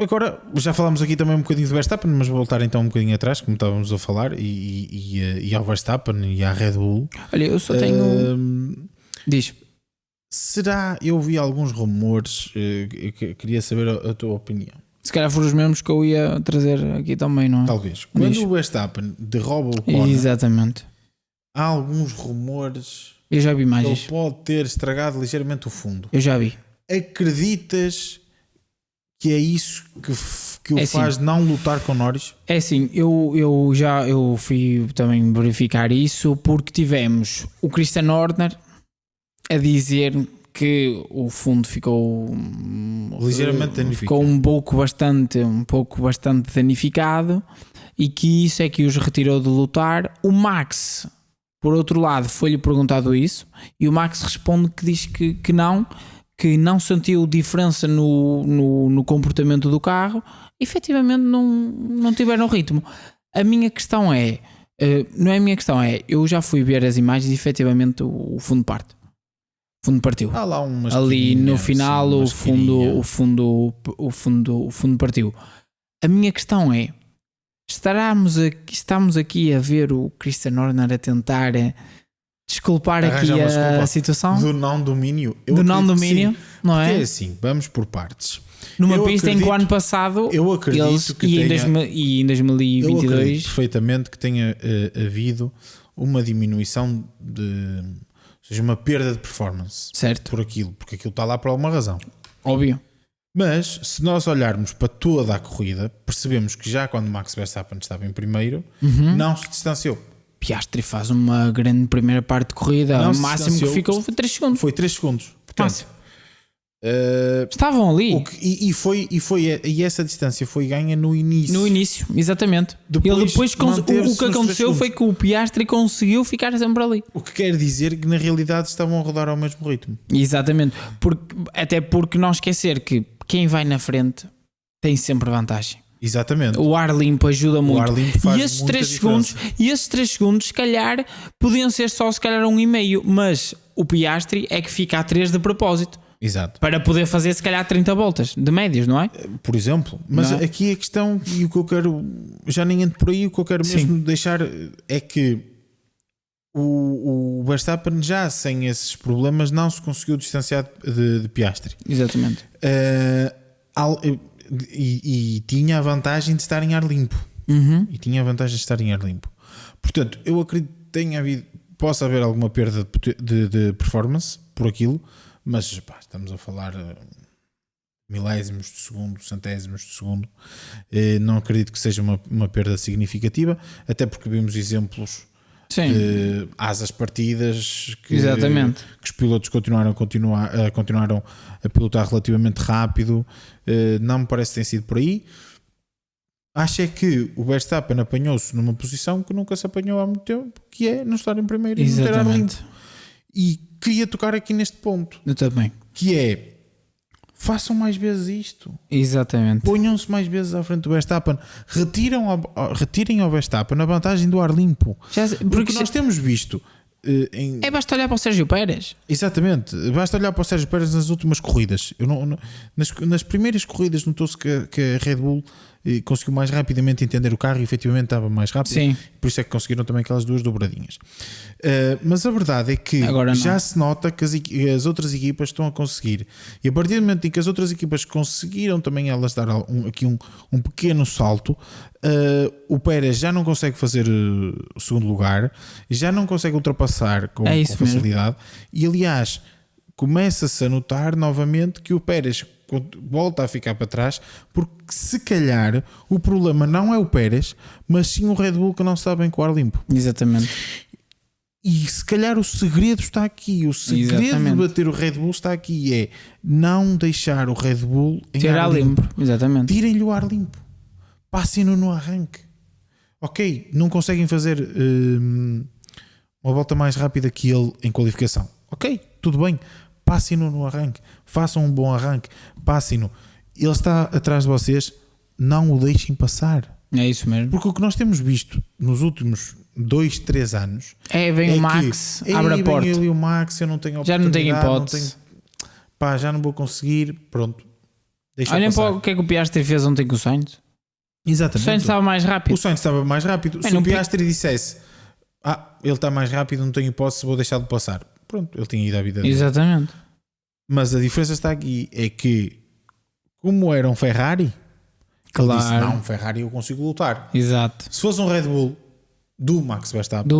S2: Agora, já falámos aqui também um bocadinho do Verstappen, mas vou voltar então um bocadinho atrás, como estávamos a falar, e ao Verstappen e à Red Bull.
S1: Olha, eu só tenho. Diz.
S2: Será? Eu vi alguns rumores, que queria saber a tua opinião.
S1: Se calhar foram os mesmos que eu ia trazer aqui também, não é?
S2: Talvez. Quando
S1: Diz.
S2: o Verstappen derruba o Ocon,
S1: Exatamente.
S2: há alguns rumores
S1: Eu já vi
S2: que ele
S1: imagens.
S2: pode ter estragado ligeiramente o fundo.
S1: Eu já vi.
S2: Acreditas que é isso que o
S1: É
S2: faz não lutar com Norris?
S1: É assim, eu fui também verificar isso porque tivemos o Christian Horner a dizer que o fundo ficou
S2: Ligeiramente danificado.
S1: ficou um pouco bastante danificado e que isso é que os retirou de lutar. O Max, por outro lado, foi-lhe perguntado isso e o Max responde que diz que não sentiu diferença no comportamento do carro. Efetivamente não tiveram ritmo. A minha questão é, não é a minha questão, é eu já fui ver as imagens e efetivamente o fundo parte. O fundo partiu.
S2: Há lá umas
S1: Ali no
S2: tirinhas,
S1: final
S2: sim,
S1: o
S2: umas
S1: fundo
S2: tirinhas.
S1: partiu. A minha questão é, estamos aqui a ver o Christian Horner a tentar desculpar
S2: Arranjar
S1: aqui
S2: uma desculpa
S1: a situação
S2: do não domínio.
S1: do não
S2: acredito que
S1: domínio,
S2: sim.
S1: não
S2: Porque
S1: é?
S2: é assim, vamos por partes.
S1: Numa
S2: Eu
S1: pista em que o
S2: acredito-
S1: ano passado
S2: Eu acredito
S1: eles,
S2: que
S1: e, em
S2: tenha,
S1: 2000 e em
S2: eu acredito
S1: 2022
S2: perfeitamente que tenha havido uma diminuição de, ou seja, uma perda de performance
S1: certo,
S2: porque aquilo está lá por alguma razão.
S1: óbvio.
S2: Mas se nós olharmos para toda a corrida, percebemos que já quando Max Verstappen estava em primeiro, não se distanciou.
S1: Piastri faz uma grande primeira parte de corrida,
S2: Não
S1: o
S2: se
S1: máximo que
S2: distanciou.
S1: ficou foi 3 segundos.
S2: Foi 3 segundos. Portanto,
S1: Máximo. Estavam ali
S2: e essa distância foi ganha no início.
S1: no início, exatamente.
S2: Depois
S1: Ele depois
S2: manteve-se
S1: o que
S2: nos
S1: aconteceu
S2: 3
S1: foi que o Piastri conseguiu ficar sempre ali.
S2: O que quer dizer que na realidade estavam a rodar ao mesmo ritmo.
S1: Exatamente, até porque não esquecer que quem vai na frente tem sempre vantagem.
S2: Exatamente.
S1: O ar limpo ajuda muito.
S2: O ar limpo faz
S1: e esses
S2: muita
S1: 3
S2: diferença.
S1: segundos, e esses 3 segundos, se calhar, podiam ser só se calhar 1,5, mas o Piastri é que fica a 3 de propósito.
S2: Exato.
S1: Para poder fazer se calhar 30 voltas de médios, não é?
S2: Por exemplo, mas
S1: Não é?
S2: aqui a questão, e o que eu quero, já nem entro por aí, o que eu quero mesmo deixar é que o Verstappen já sem esses problemas não se conseguiu distanciar de Piastri.
S1: Exatamente.
S2: E tinha a vantagem de estar em ar limpo. E tinha a vantagem de estar em ar limpo. Portanto, eu acredito que possa haver alguma perda de performance por aquilo, mas pá, estamos a falar milésimos de segundo, centésimos de segundo. Não acredito que seja uma perda significativa, até porque vimos exemplos de asas partidas que os pilotos continuaram a pilotar relativamente rápido. Não me parece que tenha sido por aí. Acho é que o Verstappen apanhou-se numa posição que nunca se apanhou há muito tempo, que é não estar em primeiro e não ter ar limpo. E queria tocar aqui neste ponto.
S1: Eu também.
S2: Que é, façam mais vezes isto.
S1: Exatamente.
S2: Ponham-se mais vezes à frente do Verstappen. Retirem ao Verstappen a vantagem do ar limpo. Porque nós temos visto...
S1: basta olhar para o Sérgio Pérez.
S2: Exatamente, basta olhar para o Sérgio Pérez nas últimas corridas. Nas primeiras corridas notou-se que a Red Bull conseguiu mais rapidamente entender o carro e efetivamente estava mais rápido.
S1: Sim.
S2: Por isso é que conseguiram também aquelas 2 dobradinhas. Mas a verdade é que já se nota que as outras equipas estão a conseguir, e a partir do momento em que as outras equipas conseguiram também elas dar aqui um pequeno salto, o Pérez já não consegue fazer o segundo lugar, já não consegue ultrapassar com facilidade. E aliás, começa-se a notar novamente que o Pérez volta a ficar para trás, porque se calhar o problema não é o Pérez, mas sim o Red Bull que não está bem com o ar limpo.
S1: Exatamente.
S2: E se calhar o segredo está aqui. O segredo de bater o Red Bull está aqui, é não deixar o Red Bull em ar limpo.
S1: Exatamente.
S2: Tirem-lhe o ar limpo, passem-no no arranque. Ok, não conseguem fazer uma volta mais rápida que ele em qualificação. Ok, tudo bem, passem-no no arranque, façam um bom arranque, passem-no. Ele está atrás de vocês, não o deixem passar.
S1: É isso mesmo.
S2: Porque o que nós temos visto nos últimos 2-3 anos
S1: vem o Max, abre a porta.
S2: Vem o Max, eu não tenho
S1: já não tenho hipótese.
S2: Já não vou conseguir. Pronto.
S1: Olhem para o que é que o Piastri fez ontem com o Sainz.
S2: Exatamente.
S1: O Sainz estava mais rápido.
S2: O Sainz estava mais rápido. Se o Piastri dissesse ele está mais rápido, não tenho hipótese, vou deixar de passar. Pronto, ele tinha ido à vida dele.
S1: Exatamente.
S2: Mas a diferença está aqui, é que como era um Ferrari, ele disse, não, Ferrari eu consigo lutar.
S1: Exato.
S2: Se fosse um Red Bull do Max Verstappen,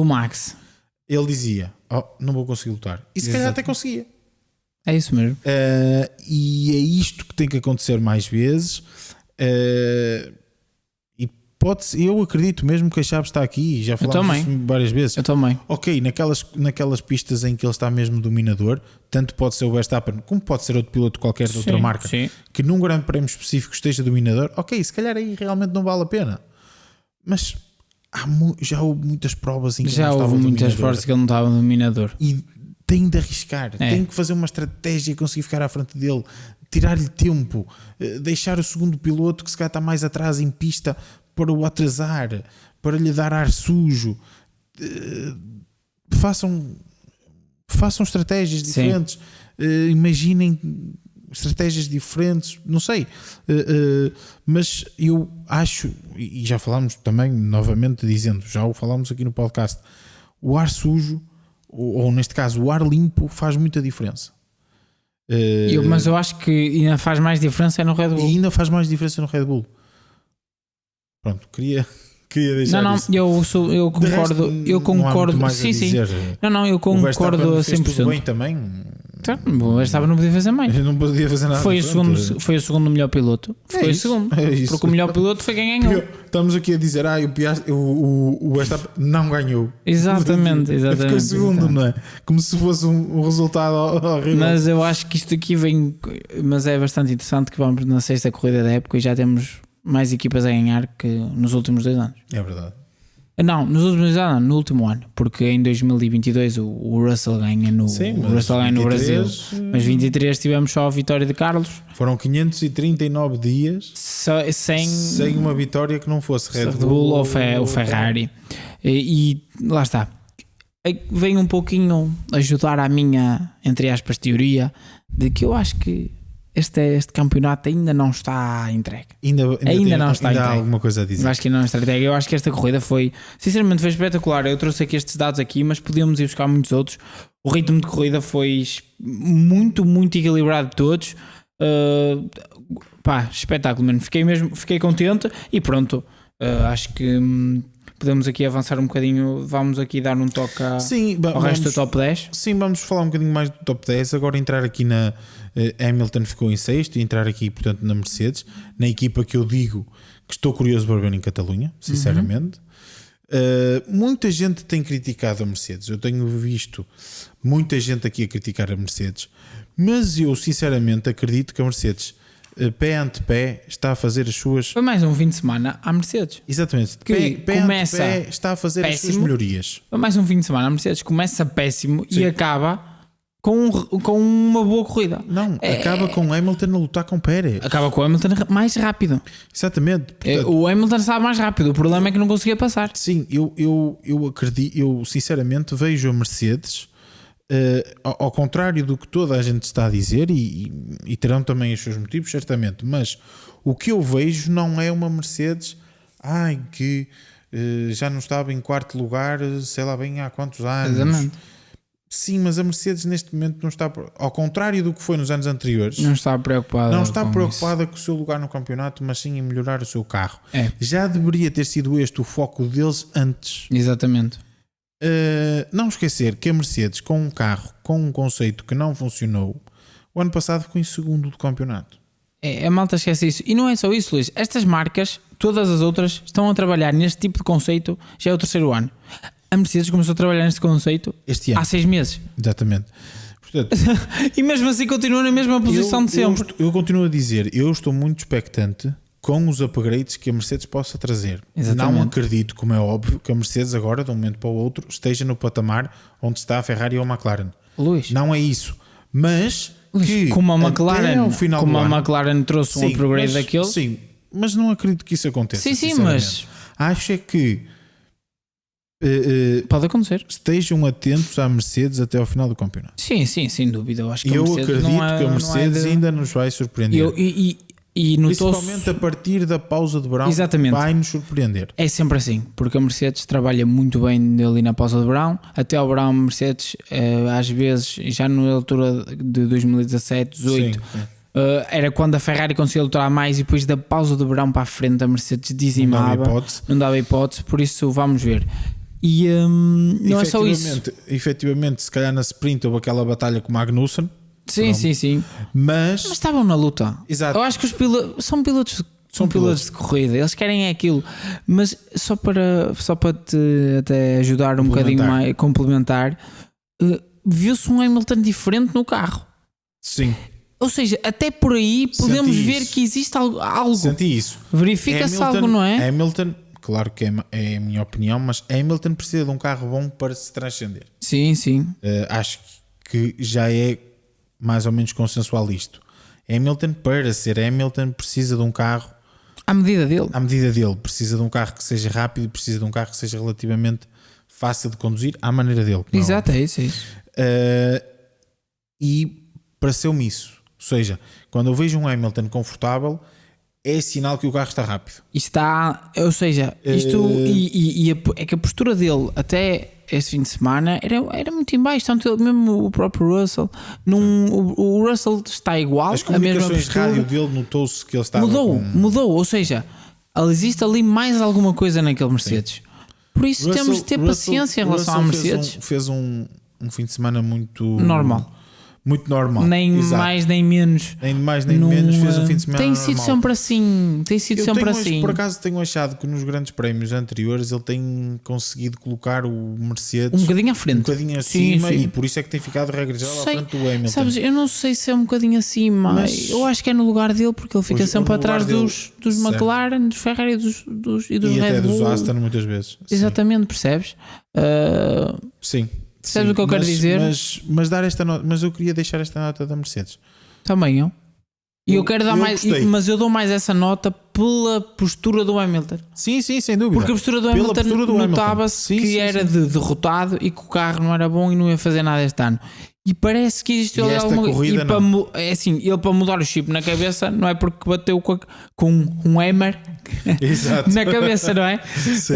S2: ele dizia, não vou conseguir lutar. E se calhar até conseguia.
S1: É isso mesmo.
S2: E é isto que tem que acontecer mais vezes. Eu acredito mesmo que a chave está aqui, já falámos disso várias vezes.
S1: Eu também.
S2: Ok, naquelas pistas em que ele está mesmo dominador, tanto pode ser o Verstappen como pode ser outro piloto qualquer de outra marca, que num grande prémio específico esteja dominador, ok, se calhar aí realmente não vale a pena. Mas já houve muitas provas em que
S1: já houve muitas provas que ele não estava dominador.
S2: E tem de arriscar, tem que fazer uma estratégia e conseguir ficar à frente dele, tirar-lhe tempo, deixar o segundo piloto que se calhar está mais atrás em pista para o atrasar, para lhe dar ar sujo. Façam estratégias diferentes. Imaginem estratégias diferentes, não sei. Mas eu acho, e já falámos também novamente dizendo, já o falámos aqui no podcast, o ar sujo, ou neste caso o ar limpo, faz muita diferença.
S1: Mas eu acho que ainda faz mais diferença no Red Bull.
S2: E ainda faz mais diferença no Red Bull. Pronto, queria deixar isso.
S1: Eu concordo. Eu concordo. Sim. Não, eu concordo a 100%.
S2: Tudo bem também.
S1: O Verstappen não podia fazer mais.
S2: Não podia fazer nada.
S1: Foi o segundo melhor piloto. Foi o segundo. Porque o melhor piloto foi quem ganhou.
S2: Estamos aqui a dizer, o Verstappen não ganhou.
S1: Exatamente.
S2: Ficou segundo, não é? Como se fosse um resultado horrível.
S1: Mas eu acho que isto aqui vem. Mas é bastante interessante que vamos na 6ª corrida da época e já temos mais equipas a ganhar que nos últimos 2 anos.
S2: É verdade.
S1: Não, nos últimos anos, no último ano, porque em 2022 o Russell ganha no,
S2: Sim,
S1: o Russell ganha no
S2: 23,
S1: Brasil, mas 23 tivemos só a vitória de Carlos,
S2: Foram 539 dias sem uma vitória que não fosse Red Bull
S1: ou Ferrari. E lá está. Vem um pouquinho ajudar à minha, entre aspas, teoria de que eu acho que este campeonato ainda não está entregue.
S2: Ainda
S1: não está entregue.
S2: Há alguma coisa a dizer.
S1: Eu acho que ainda não está entregue. Eu acho que esta corrida foi, sinceramente, foi espetacular. Eu trouxe aqui estes dados aqui, mas podíamos ir buscar muitos outros. O ritmo de corrida foi muito, muito equilibrado de todos. Espetáculo, mano. Fiquei contente e pronto. Acho que podemos aqui avançar um bocadinho. Vamos aqui dar um toque ao resto do top 10.
S2: Sim, vamos falar um bocadinho mais do top 10. Agora entrar aqui na Hamilton ficou em sexto e entrar aqui, portanto, na Mercedes, na equipa que eu digo que estou curioso para ver em Catalunha, sinceramente. Muita gente tem criticado a Mercedes. Eu tenho visto muita gente aqui a criticar a Mercedes, mas eu sinceramente acredito que a Mercedes, pé ante pé, está a fazer as suas...
S1: Foi mais um fim de semana à Mercedes.
S2: Exatamente.
S1: Que
S2: pé
S1: começa
S2: ante pé, está a fazer
S1: péssimo,
S2: as suas melhorias.
S1: Foi mais um fim de semana à Mercedes. Começa péssimo e acaba com uma boa corrida.
S2: Não, acaba com o Hamilton a lutar com o Pérez.
S1: Acaba com o Hamilton mais rápido.
S2: Exatamente. Portanto,
S1: O Hamilton estava mais rápido. O problema é que não conseguia passar.
S2: Sim, eu acredito, eu sinceramente vejo a Mercedes, ao contrário do que toda a gente está a dizer, e terão também os seus motivos, certamente, mas o que eu vejo não é uma Mercedes que já não estava em quarto lugar, sei lá bem há quantos anos.
S1: Exatamente.
S2: Sim, mas a Mercedes neste momento não está, ao contrário do que foi nos anos anteriores,
S1: não está preocupada
S2: com o seu lugar no campeonato, mas sim em melhorar o seu carro.
S1: É.
S2: Já deveria ter sido este o foco deles antes.
S1: Exatamente.
S2: Não esquecer que a Mercedes, com um carro com um conceito que não funcionou, o ano passado ficou em segundo do campeonato.
S1: A malta esquece isso. E não é só isso, Luís. Estas marcas, todas as outras, estão a trabalhar neste tipo de conceito já é o terceiro ano. A Mercedes começou a trabalhar neste conceito
S2: este ano.
S1: Há 6 meses.
S2: Exatamente. Portanto,
S1: e mesmo assim continua na mesma posição de sempre.
S2: Eu continuo a dizer, eu estou muito expectante com os upgrades que a Mercedes possa trazer.
S1: Exatamente.
S2: Não acredito, como é óbvio, que a Mercedes agora, de um momento para o outro, esteja no patamar onde está a Ferrari ou a McLaren.
S1: Luís,
S2: não é isso. Mas que
S1: como a McLaren trouxe um upgrade daquele.
S2: Sim, mas não acredito que isso aconteça.
S1: Sim, mas
S2: acho é que
S1: pode acontecer.
S2: Estejam atentos à Mercedes até ao final do campeonato.
S1: Sim, sem dúvida. Eu acho que
S2: acredito que a Mercedes ainda nos vai surpreender. Principalmente a partir da pausa de verão, vai nos surpreender.
S1: É sempre assim, porque a Mercedes trabalha muito bem ali na pausa de verão. Até ao verão, a Mercedes, às vezes, já na altura de 2017, 2018, era quando a Ferrari conseguia lutar mais, e depois da pausa de verão para a frente, a Mercedes dizimava. Não dava hipótese, por isso vamos ver. E não é só isso.
S2: Efetivamente, se calhar na sprint houve aquela batalha com o Magnussen.
S1: Sim. Mas estavam na luta.
S2: Exato.
S1: Eu acho que os pilotos são pilotos de corrida, eles querem aquilo. Mas só para te até ajudar um bocadinho mais, complementar, viu-se um Hamilton diferente no carro.
S2: Sim.
S1: Ou seja, até por aí podemos ver que existe algo.
S2: Senti isso.
S1: Verifica-se algo, não é?
S2: Hamilton, claro que é a minha opinião, mas Hamilton precisa de um carro bom para se transcender.
S1: Sim.
S2: Acho que já é mais ou menos consensual isto. Hamilton, para ser Hamilton, precisa de um carro
S1: à medida dele.
S2: Precisa de um carro que seja rápido, precisa de um carro que seja relativamente fácil de conduzir à maneira dele.
S1: Exato, é isso.
S2: E pareceu-me isso. Ou seja, quando eu vejo um Hamilton confortável, é sinal que o carro está rápido.
S1: Ou seja, isto é que a postura dele até esse fim de semana era muito em baixo, tanto ele, mesmo o próprio Russell. O Russell está igual.
S2: As comunicações de rádio dele notou-se que ele estava
S1: mudou, ou seja, existe ali mais alguma coisa naquele Mercedes. Sim. Por isso temos de ter paciência em relação à Mercedes.
S2: Fez um fim de semana muito muito normal.
S1: Nem
S2: Exato.
S1: mais nem menos.
S2: Nem mais nem menos, fez um fim de semana
S1: Tem sido
S2: normal.
S1: sempre assim. Tem sido sempre assim.
S2: Por acaso tenho achado que nos grandes prémios anteriores ele tem conseguido colocar o Mercedes
S1: Um bocadinho à frente.
S2: um bocadinho
S1: Sim,
S2: acima,
S1: sim.
S2: e por isso é que tem ficado regra geral à
S1: Sei.
S2: frente do Hamilton.
S1: Sabes, eu não sei se é um bocadinho acima.
S2: Mas-
S1: Eu acho que é no lugar dele, porque ele fica
S2: Pois,
S1: sempre
S2: no lugar
S1: atrás
S2: dele,
S1: dos
S2: certo.
S1: McLaren, dos Ferrari e dos
S2: e
S1: Red
S2: até dos
S1: Bull.
S2: Aston muitas vezes. Sim.
S1: Exatamente, percebes?
S2: Sim.
S1: Percebes
S2: Sim.
S1: o que eu quero dizer?
S2: Mas dar esta nota, mas eu queria deixar esta nota da Mercedes.
S1: Também eu. E eu quero dar
S2: eu
S1: mais,
S2: gostei.
S1: mas eu dou mais essa nota pela postura do Hamilton.
S2: Sim, sem dúvida.
S1: Porque a postura do
S2: Pela
S1: Hamilton
S2: postura do Hamilton.
S1: notava-se
S2: Sim,
S1: que
S2: sim,
S1: era
S2: sim.
S1: de derrotado e que o carro não era bom e não ia fazer nada este ano. E parece que existiu
S2: E
S1: ali
S2: esta
S1: alguma
S2: corrida
S1: e para
S2: não.
S1: é assim, ele para mudar o chip na cabeça não é porque bateu com um hammer
S2: Exato.
S1: na cabeça, não é?
S2: Sim.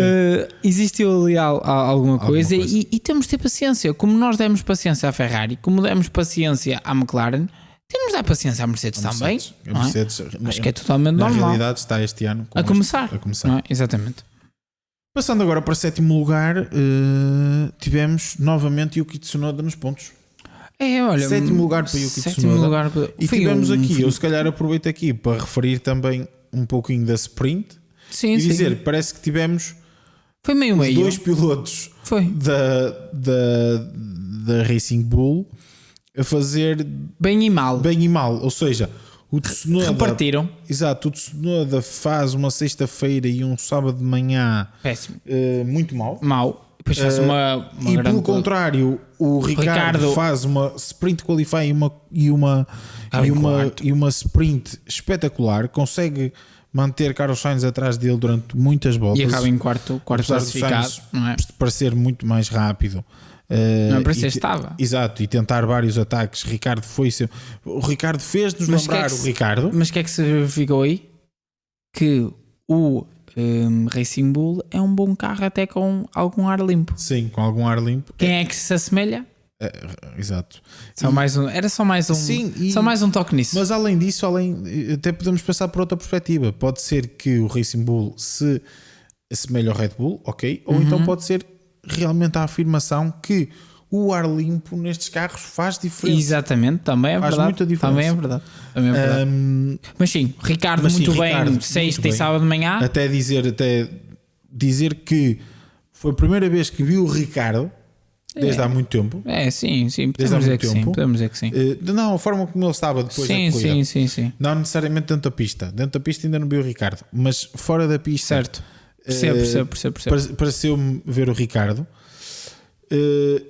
S1: Existiu ali alguma coisa,
S2: coisa.
S1: E temos de ter paciência. Como nós demos paciência à Ferrari, como demos paciência à McLaren, temos de dar paciência à Mercedes também.
S2: A
S1: não é?
S2: Mercedes,
S1: Acho que é totalmente
S2: na
S1: normal.
S2: realidade, está este ano
S1: A começar.
S2: Não
S1: Não é? Exatamente.
S2: Passando agora para sétimo lugar, tivemos novamente Yuki Tsunoda nos pontos.
S1: Olha,
S2: Sétimo lugar para Yuki
S1: sétimo
S2: Tsunoda.
S1: lugar para...
S2: E
S1: Foi
S2: tivemos
S1: um
S2: aqui,
S1: fim-
S2: eu se calhar aproveito aqui para referir também um pouquinho da sprint
S1: Sim,
S2: e
S1: sim.
S2: dizer, parece que tivemos
S1: Foi meio
S2: os
S1: meio.
S2: dois pilotos
S1: Foi.
S2: da Racing Bull a fazer
S1: Bem e mal.
S2: bem e mal, ou seja, o Tsunoda,
S1: Repartiram.
S2: exato, o Tsunoda faz uma sexta-feira e um sábado de manhã
S1: Péssimo.
S2: muito mal.
S1: Mal. Depois faz uma
S2: E
S1: grande...
S2: pelo contrário, o Ricardo faz uma sprint qualify
S1: Acaba em quarto.
S2: e uma sprint espetacular, consegue manter Carlos Sainz atrás dele durante muitas voltas,
S1: E acaba em quarto
S2: apesar do
S1: classificado.
S2: Sainz
S1: Não é?
S2: parecer muito mais rápido.
S1: Não, para
S2: e
S1: ser estava.
S2: Exato, e tentar vários ataques. Ricardo o Ricardo fez-nos
S1: Mas que é
S2: lembrar
S1: que
S2: o
S1: se-
S2: Ricardo.
S1: Mas o que é que se verificou aí? Que o Racing Bull é um bom carro até com algum ar limpo.
S2: Sim, com algum ar limpo.
S1: Quem é que se assemelha?
S2: Exato.
S1: Era só mais um,
S2: Sim,
S1: só mais um toque nisso.
S2: Mas além disso, até podemos passar por outra perspectiva. Pode ser que o Racing Bull se assemelhe ao Red Bull, ok? Ou então pode ser realmente a afirmação que o ar limpo nestes carros faz diferença.
S1: Exatamente, também é
S2: Faz
S1: verdade.
S2: muita diferença.
S1: Também é verdade. Também é verdade. Mas sim, Ricardo
S2: Mas sim,
S1: muito bem,
S2: Ricardo,
S1: sexta
S2: muito
S1: e
S2: bem.
S1: sábado de manhã.
S2: Até dizer que foi a primeira vez que vi o Ricardo desde há muito tempo.
S1: Sim,
S2: Desde há
S1: podemos dizer
S2: muito
S1: que sim.
S2: tempo.
S1: Podemos dizer que sim.
S2: Não, a forma como ele estava depois
S1: Sim,
S2: da corrida.
S1: sim.
S2: Não necessariamente dentro da pista. Dentro da pista ainda não vi o Ricardo, mas fora da pista.
S1: Certo. Percebo.
S2: Pareceu-me ver o Ricardo.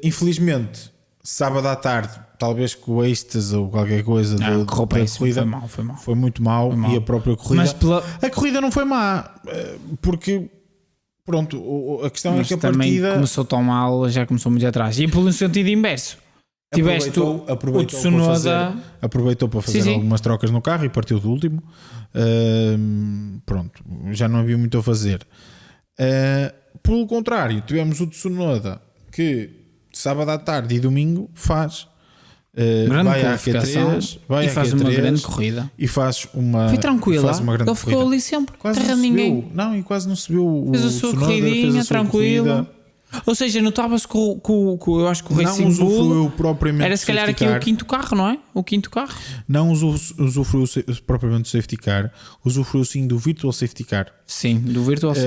S2: Infelizmente, sábado à tarde, talvez com o êxtase ou qualquer coisa
S1: Correu
S2: da
S1: péssimo,
S2: corrida,
S1: foi mal.
S2: foi muito mal,
S1: Foi mal.
S2: e a própria corrida.
S1: Mas
S2: A corrida não foi má, porque pronto, a questão
S1: Mas
S2: é que a
S1: também
S2: partida
S1: começou tão mal, já começou muito atrás. E pelo sentido inverso. Tiveste o Tsunoda.
S2: aproveitou para fazer
S1: Sim.
S2: algumas trocas no carro e partiu do último. Pronto, já não havia muito a fazer. Pelo contrário, tivemos o Tsunoda que sábado à tarde e domingo faz
S1: Grande
S2: vai à
S1: qualificação
S2: Q3, vai
S1: e
S2: à
S1: faz
S2: Q3
S1: uma grande corrida.
S2: e faz uma
S1: Foi tranquila.
S2: faz uma grande
S1: Ele ficou
S2: corrida.
S1: ali sempre.
S2: Quase
S1: Terra
S2: não
S1: de
S2: se
S1: ninguém.
S2: viu. Não, e quase não se viu o
S1: Fez a sua
S2: Tsunoda, fez a
S1: corridinha,
S2: sua
S1: tranquilo.
S2: corrida.
S1: Ou seja, notava-se que eu acho que o
S2: Não
S1: Racing Bull
S2: usufruiu propriamente
S1: era
S2: do
S1: se calhar
S2: safety
S1: aqui
S2: car.
S1: o quinto carro, não é? O quinto carro.
S2: Não usufruiu propriamente do safety car, usufruiu sim do virtual safety car,
S1: Sim, do Virtual sim.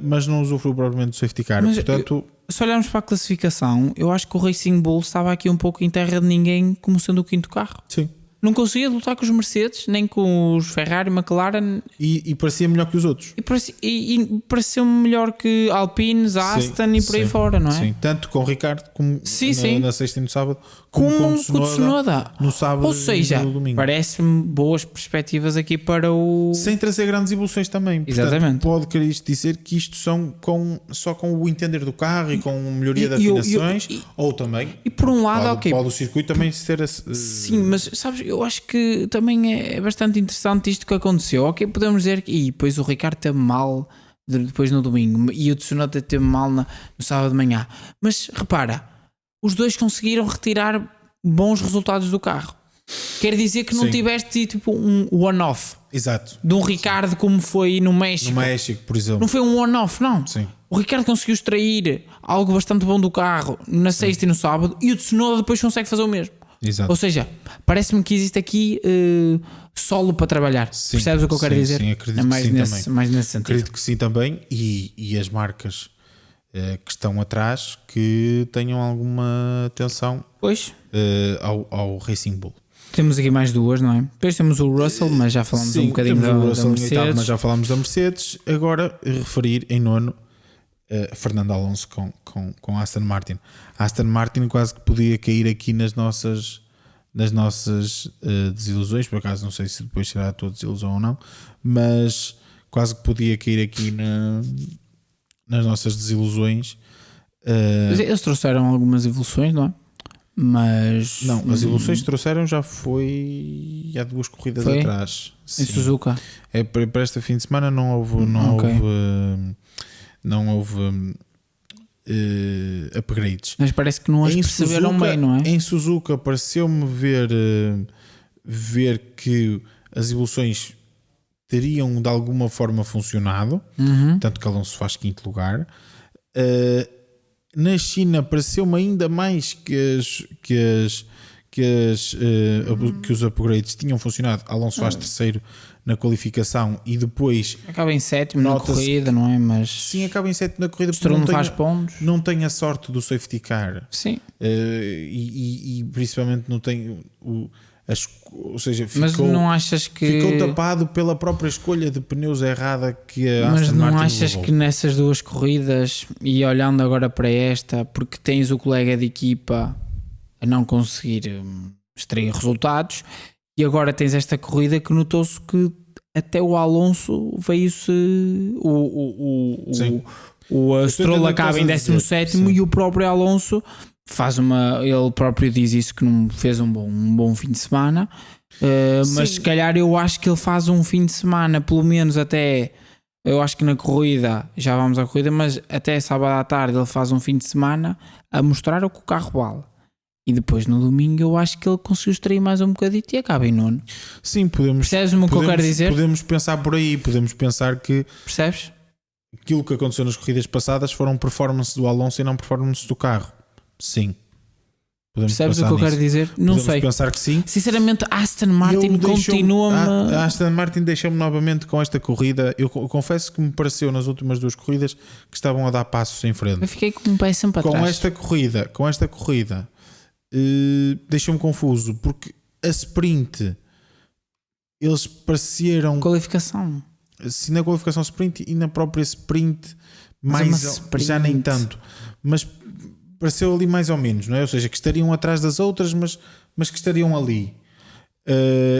S2: mas não usufruiu propriamente do safety car.
S1: Mas
S2: Portanto,
S1: Se olharmos para a classificação, eu acho que o Racing Bull estava aqui um pouco em terra de ninguém como sendo o quinto carro.
S2: sim.
S1: Não conseguia lutar com os Mercedes, nem com os Ferrari, McLaren
S2: E parecia melhor que os outros.
S1: e pareceu-me melhor que Alpines, Aston e por aí
S2: sim,
S1: fora, não é?
S2: Sim, tanto com o Ricardo como
S1: Sim.
S2: na sexta e no sábado, como com o Tsunoda no sábado
S1: Ou seja,
S2: e no domingo.
S1: parece-me boas perspectivas aqui para o...
S2: Sem trazer grandes evoluções também.
S1: Exatamente.
S2: Portanto, pode querer isto dizer que isto são só com o entender do carro e com melhoria de
S1: e eu-
S2: afinações, ou também
S1: E por um lado,
S2: pode o circuito também ser
S1: Sim, mas sabes, eu acho que também é bastante interessante isto que aconteceu. Ok, podemos dizer que depois o Ricardo teve mal depois no domingo e o Tsunoda teve mal no sábado de manhã. Mas repara, os dois conseguiram retirar bons resultados do carro. Quer dizer que não
S2: Sim.
S1: tiveste tipo um one-off
S2: exato.
S1: de um Ricardo como foi no México.
S2: No México, por exemplo.
S1: Não foi um one-off, não.
S2: Sim.
S1: O Ricardo conseguiu extrair algo bastante bom do carro na sexta e no sábado e o Tsunoda depois consegue fazer o mesmo.
S2: Exato.
S1: Ou seja, parece-me que existe aqui solo para trabalhar.
S2: Sim,
S1: Percebes o que eu quero dizer?
S2: Sim, acredito
S1: É mais,
S2: que sim
S1: nesse,
S2: também.
S1: mais nesse sentido.
S2: Acredito que sim também. E as marcas que estão atrás que tenham alguma atenção
S1: Pois,
S2: ao Racing Bull.
S1: temos aqui mais duas, não é? Depois temos o Russell, mas já falamos um bocadinho
S2: temos
S1: da
S2: o Russell em oitavo,
S1: Mercedes.
S2: mas já falámos da Mercedes. Agora, referir em nono Fernando Alonso com Aston Martin. Aston Martin quase que podia cair aqui nas nossas desilusões. Por acaso, não sei se depois será a tua desilusão ou não, mas quase que podia cair aqui nas nossas desilusões.
S1: Eles trouxeram algumas evoluções, não é? Mas
S2: Não, as evoluções que trouxeram já foi há 2 corridas
S1: Foi?
S2: atrás.
S1: em
S2: Sim.
S1: Suzuka.
S2: Para este fim de semana não houve
S1: Ok.
S2: upgrades.
S1: Mas parece que não as
S2: Em
S1: perceberam
S2: Suzuka-
S1: bem, não é?
S2: Em Suzuka pareceu-me ver que as evoluções teriam de alguma forma funcionado, tanto que Alonso faz 5º lugar. Na China pareceu-me ainda mais que os upgrades tinham funcionado. Alonso faz 3º na qualificação e depois
S1: Acaba em 7º na
S2: Nota-se
S1: corrida, não é? Mas
S2: sim, acaba em 7º na corrida
S1: o Stroll não
S2: tem
S1: faz pontos.
S2: não tem a sorte do safety car.
S1: Sim,
S2: E principalmente não tem ou seja,
S1: mas
S2: ficou,
S1: não achas que
S2: ficou tapado pela própria escolha de pneus errada que a
S1: Mas
S2: Aston
S1: não
S2: Martin
S1: achas
S2: levou.
S1: que nessas duas corridas, e olhando agora para esta, porque tens o colega de equipa a não conseguir extrair resultados, e agora tens esta corrida que notou-se que até o Alonso veio-se
S2: Sim.
S1: o
S2: Estou
S1: Stroll
S2: entendendo o que
S1: acaba em
S2: estás a dizer,
S1: 17º
S2: sim.
S1: e o próprio Alonso ele próprio diz isso, que não fez um bom fim de semana. Mas
S2: Sim.
S1: se calhar eu acho que ele faz um fim de semana, pelo menos até, eu acho que na corrida, já vamos à corrida, mas até sábado à tarde ele faz um fim de semana a mostrar o que o carro vale. E depois no domingo eu acho que ele conseguiu extrair mais um bocadito e acaba em nono.
S2: Sim, podemos.
S1: Percebes-me o que eu quero dizer?
S2: Podemos pensar por aí, podemos pensar que
S1: Percebes?
S2: aquilo que aconteceu nas corridas passadas foram performance do Alonso e não performance do carro. Sim. Podemos
S1: Percebes o
S2: pensar
S1: que eu
S2: nisso.
S1: quero dizer? Não
S2: Podemos
S1: sei.
S2: pensar que sim.
S1: Sinceramente, Aston Martin
S2: Ele deixou-me-
S1: continua-me.
S2: a Aston Martin deixou-me novamente com esta corrida. Eu confesso que me pareceu nas últimas 2 corridas que estavam a dar passos em frente.
S1: Eu fiquei com um pé sempre
S2: Com
S1: atrás.
S2: esta corrida deixou-me confuso porque a sprint eles pareceram
S1: Qualificação.
S2: se na qualificação sprint e na própria sprint
S1: Mas é
S2: mais
S1: uma sprint.
S2: já nem tanto, mas pareceu ali mais ou menos, não é? Ou seja, que estariam atrás das outras, mas que estariam ali.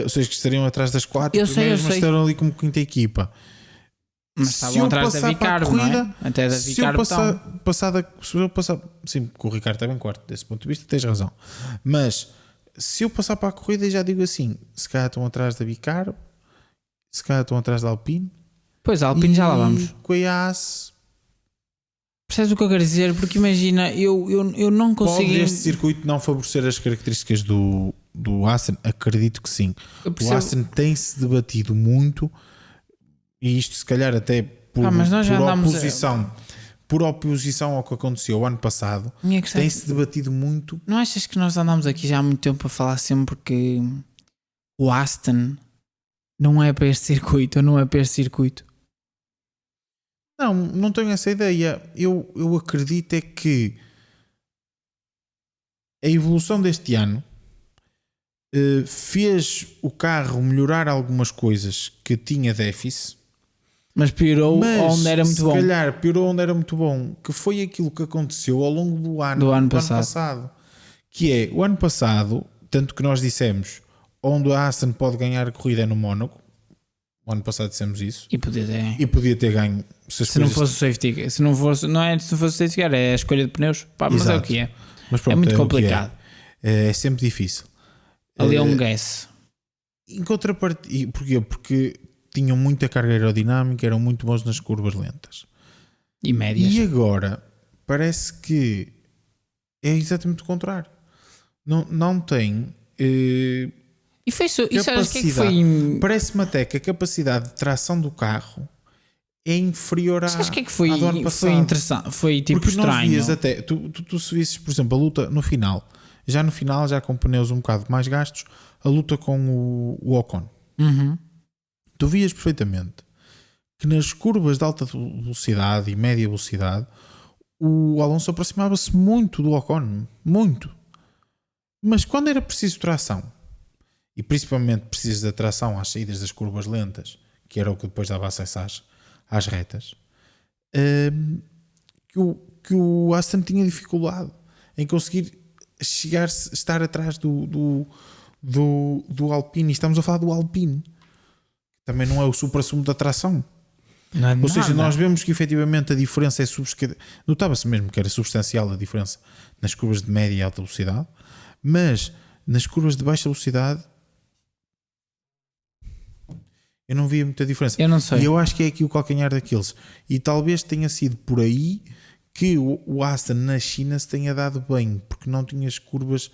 S2: Ou seja, que estariam atrás das 4
S1: Eu sei,
S2: primeiras,
S1: eu
S2: mas
S1: sei.
S2: estariam ali como quinta equipa.
S1: Mas
S2: Se
S1: estavam
S2: eu
S1: atrás da
S2: passar para a
S1: Ricardo, não é?
S2: corrida,
S1: Até da
S2: se eu
S1: Ricardo
S2: se eu passar, sim, porque o Ricardo estava em quarto, desse ponto de vista tens razão, mas se eu passar para a corrida já digo assim, se calhar estão atrás da Ricardo, se calhar estão atrás da Alpine.
S1: Pois, a Alpine já lá vamos.
S2: Goiás
S1: Percebes o que eu quero dizer? Porque imagina, eu não consigo.
S2: pode este circuito não favorecer as características do Aston? Acredito que sim.
S1: Eu
S2: O
S1: percebo-
S2: Aston tem-se debatido muito e isto se calhar até por,
S1: mas nós já
S2: por
S1: andámos
S2: por oposição ao que aconteceu o ano passado,
S1: Minha questão é,
S2: tem-se debatido muito.
S1: não achas que nós andamos aqui já há muito tempo a falar sempre que o Aston não é para este circuito ou não é para este circuito?
S2: Não tenho essa ideia. Eu acredito é que a evolução deste ano fez o carro melhorar algumas coisas que tinha déficit,
S1: Mas piorou
S2: mas
S1: onde era muito
S2: se
S1: bom.
S2: calhar piorou onde era muito bom, que foi aquilo que aconteceu ao longo do ano passado. Que é, o ano passado, tanto que nós dissemos, onde a Aston pode ganhar a corrida é no Mónaco. O ano passado dissemos isso.
S1: E podia ter.
S2: E podia ter ganho
S1: Se não fosse o safety, se não fosse o safety car, é a escolha de pneus. Pá, mas é o
S2: Exato.
S1: que é.
S2: Mas pronto,
S1: É muito
S2: o que
S1: complicado.
S2: É sempre difícil.
S1: Ali é um guess.
S2: Em contrapartida, porquê? Porque tinham muita carga aerodinâmica, eram muito bons nas curvas lentas.
S1: E médias.
S2: E agora parece que é exatamente o contrário. Não tem.
S1: E foi isso. E sabes o que é que foi?
S2: Parece-me até que a capacidade de tração do carro é inferior à.
S1: Sabes o que é que foi?
S2: à do ano
S1: Foi
S2: passado.
S1: interessante. Foi tipo
S2: Porque nós
S1: estranho.
S2: vias até. Tu se visses, por exemplo, a luta no final, Já no final, já com pneus um bocado mais gastos, a luta com o Ocon. Tu vias perfeitamente que nas curvas de alta velocidade e média velocidade o Alonso aproximava-se muito do Ocon, muito. Mas quando era preciso tração, e principalmente preciso da tração às saídas das curvas lentas, que era o que depois dava acesso às retas, que o Aston tinha dificuldade em conseguir estar atrás do Alpine. E estamos a falar do Alpine, que também não é o supra-sumo da tração. Ou seja, nós vemos que efetivamente a diferença é notava-se mesmo que era substancial a diferença nas curvas de média e alta velocidade, mas nas curvas de baixa velocidade eu não via muita diferença.
S1: Eu não sei.
S2: E eu acho que é aqui o calcanhar daqueles. E talvez tenha sido por aí que o Aston na China se tenha dado bem, porque não tinhas curvas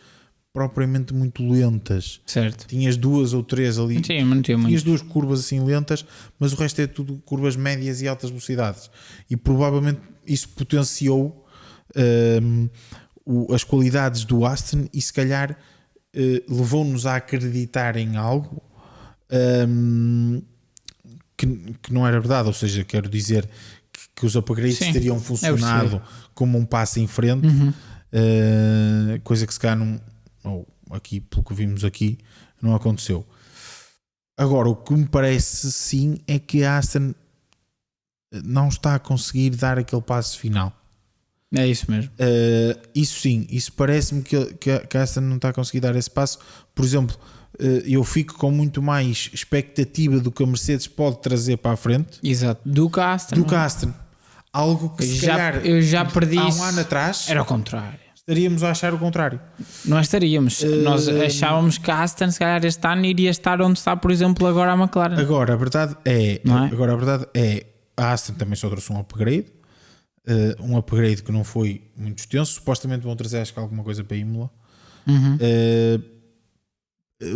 S2: propriamente muito lentas.
S1: Certo.
S2: Tinhas 2 ou 3 ali.
S1: Sim, não tinha muito.
S2: Tinhas 2 curvas assim lentas, mas o resto é tudo curvas médias e altas velocidades. E provavelmente isso potenciou as qualidades do Aston e se calhar levou-nos a acreditar em algo que não era verdade. Ou seja, quero dizer que os upgrades teriam funcionado como um passo em frente, coisa que se calhar não, ou aqui, pelo que vimos aqui, não aconteceu. Agora, o que me parece sim é que a Aston não está a conseguir dar aquele passo final.
S1: É isso mesmo.
S2: Isso sim, isso parece-me que a Aston não está a conseguir dar esse passo. Por exemplo, eu fico com muito mais expectativa do que a Mercedes pode trazer para a frente.
S1: Exato. Do que a Aston.
S2: Algo que se calhar
S1: eu já perdi
S2: há um ano atrás
S1: era o contrário.
S2: Estaríamos a achar o contrário.
S1: Nós estaríamos. Nós achávamos que a Aston, se calhar, este ano iria estar onde está, por exemplo, agora a McLaren.
S2: Agora, a verdade é,
S1: é?
S2: a Aston também só trouxe um upgrade. Um upgrade que não foi muito extenso. Supostamente vão trazer, acho que alguma coisa para Imola.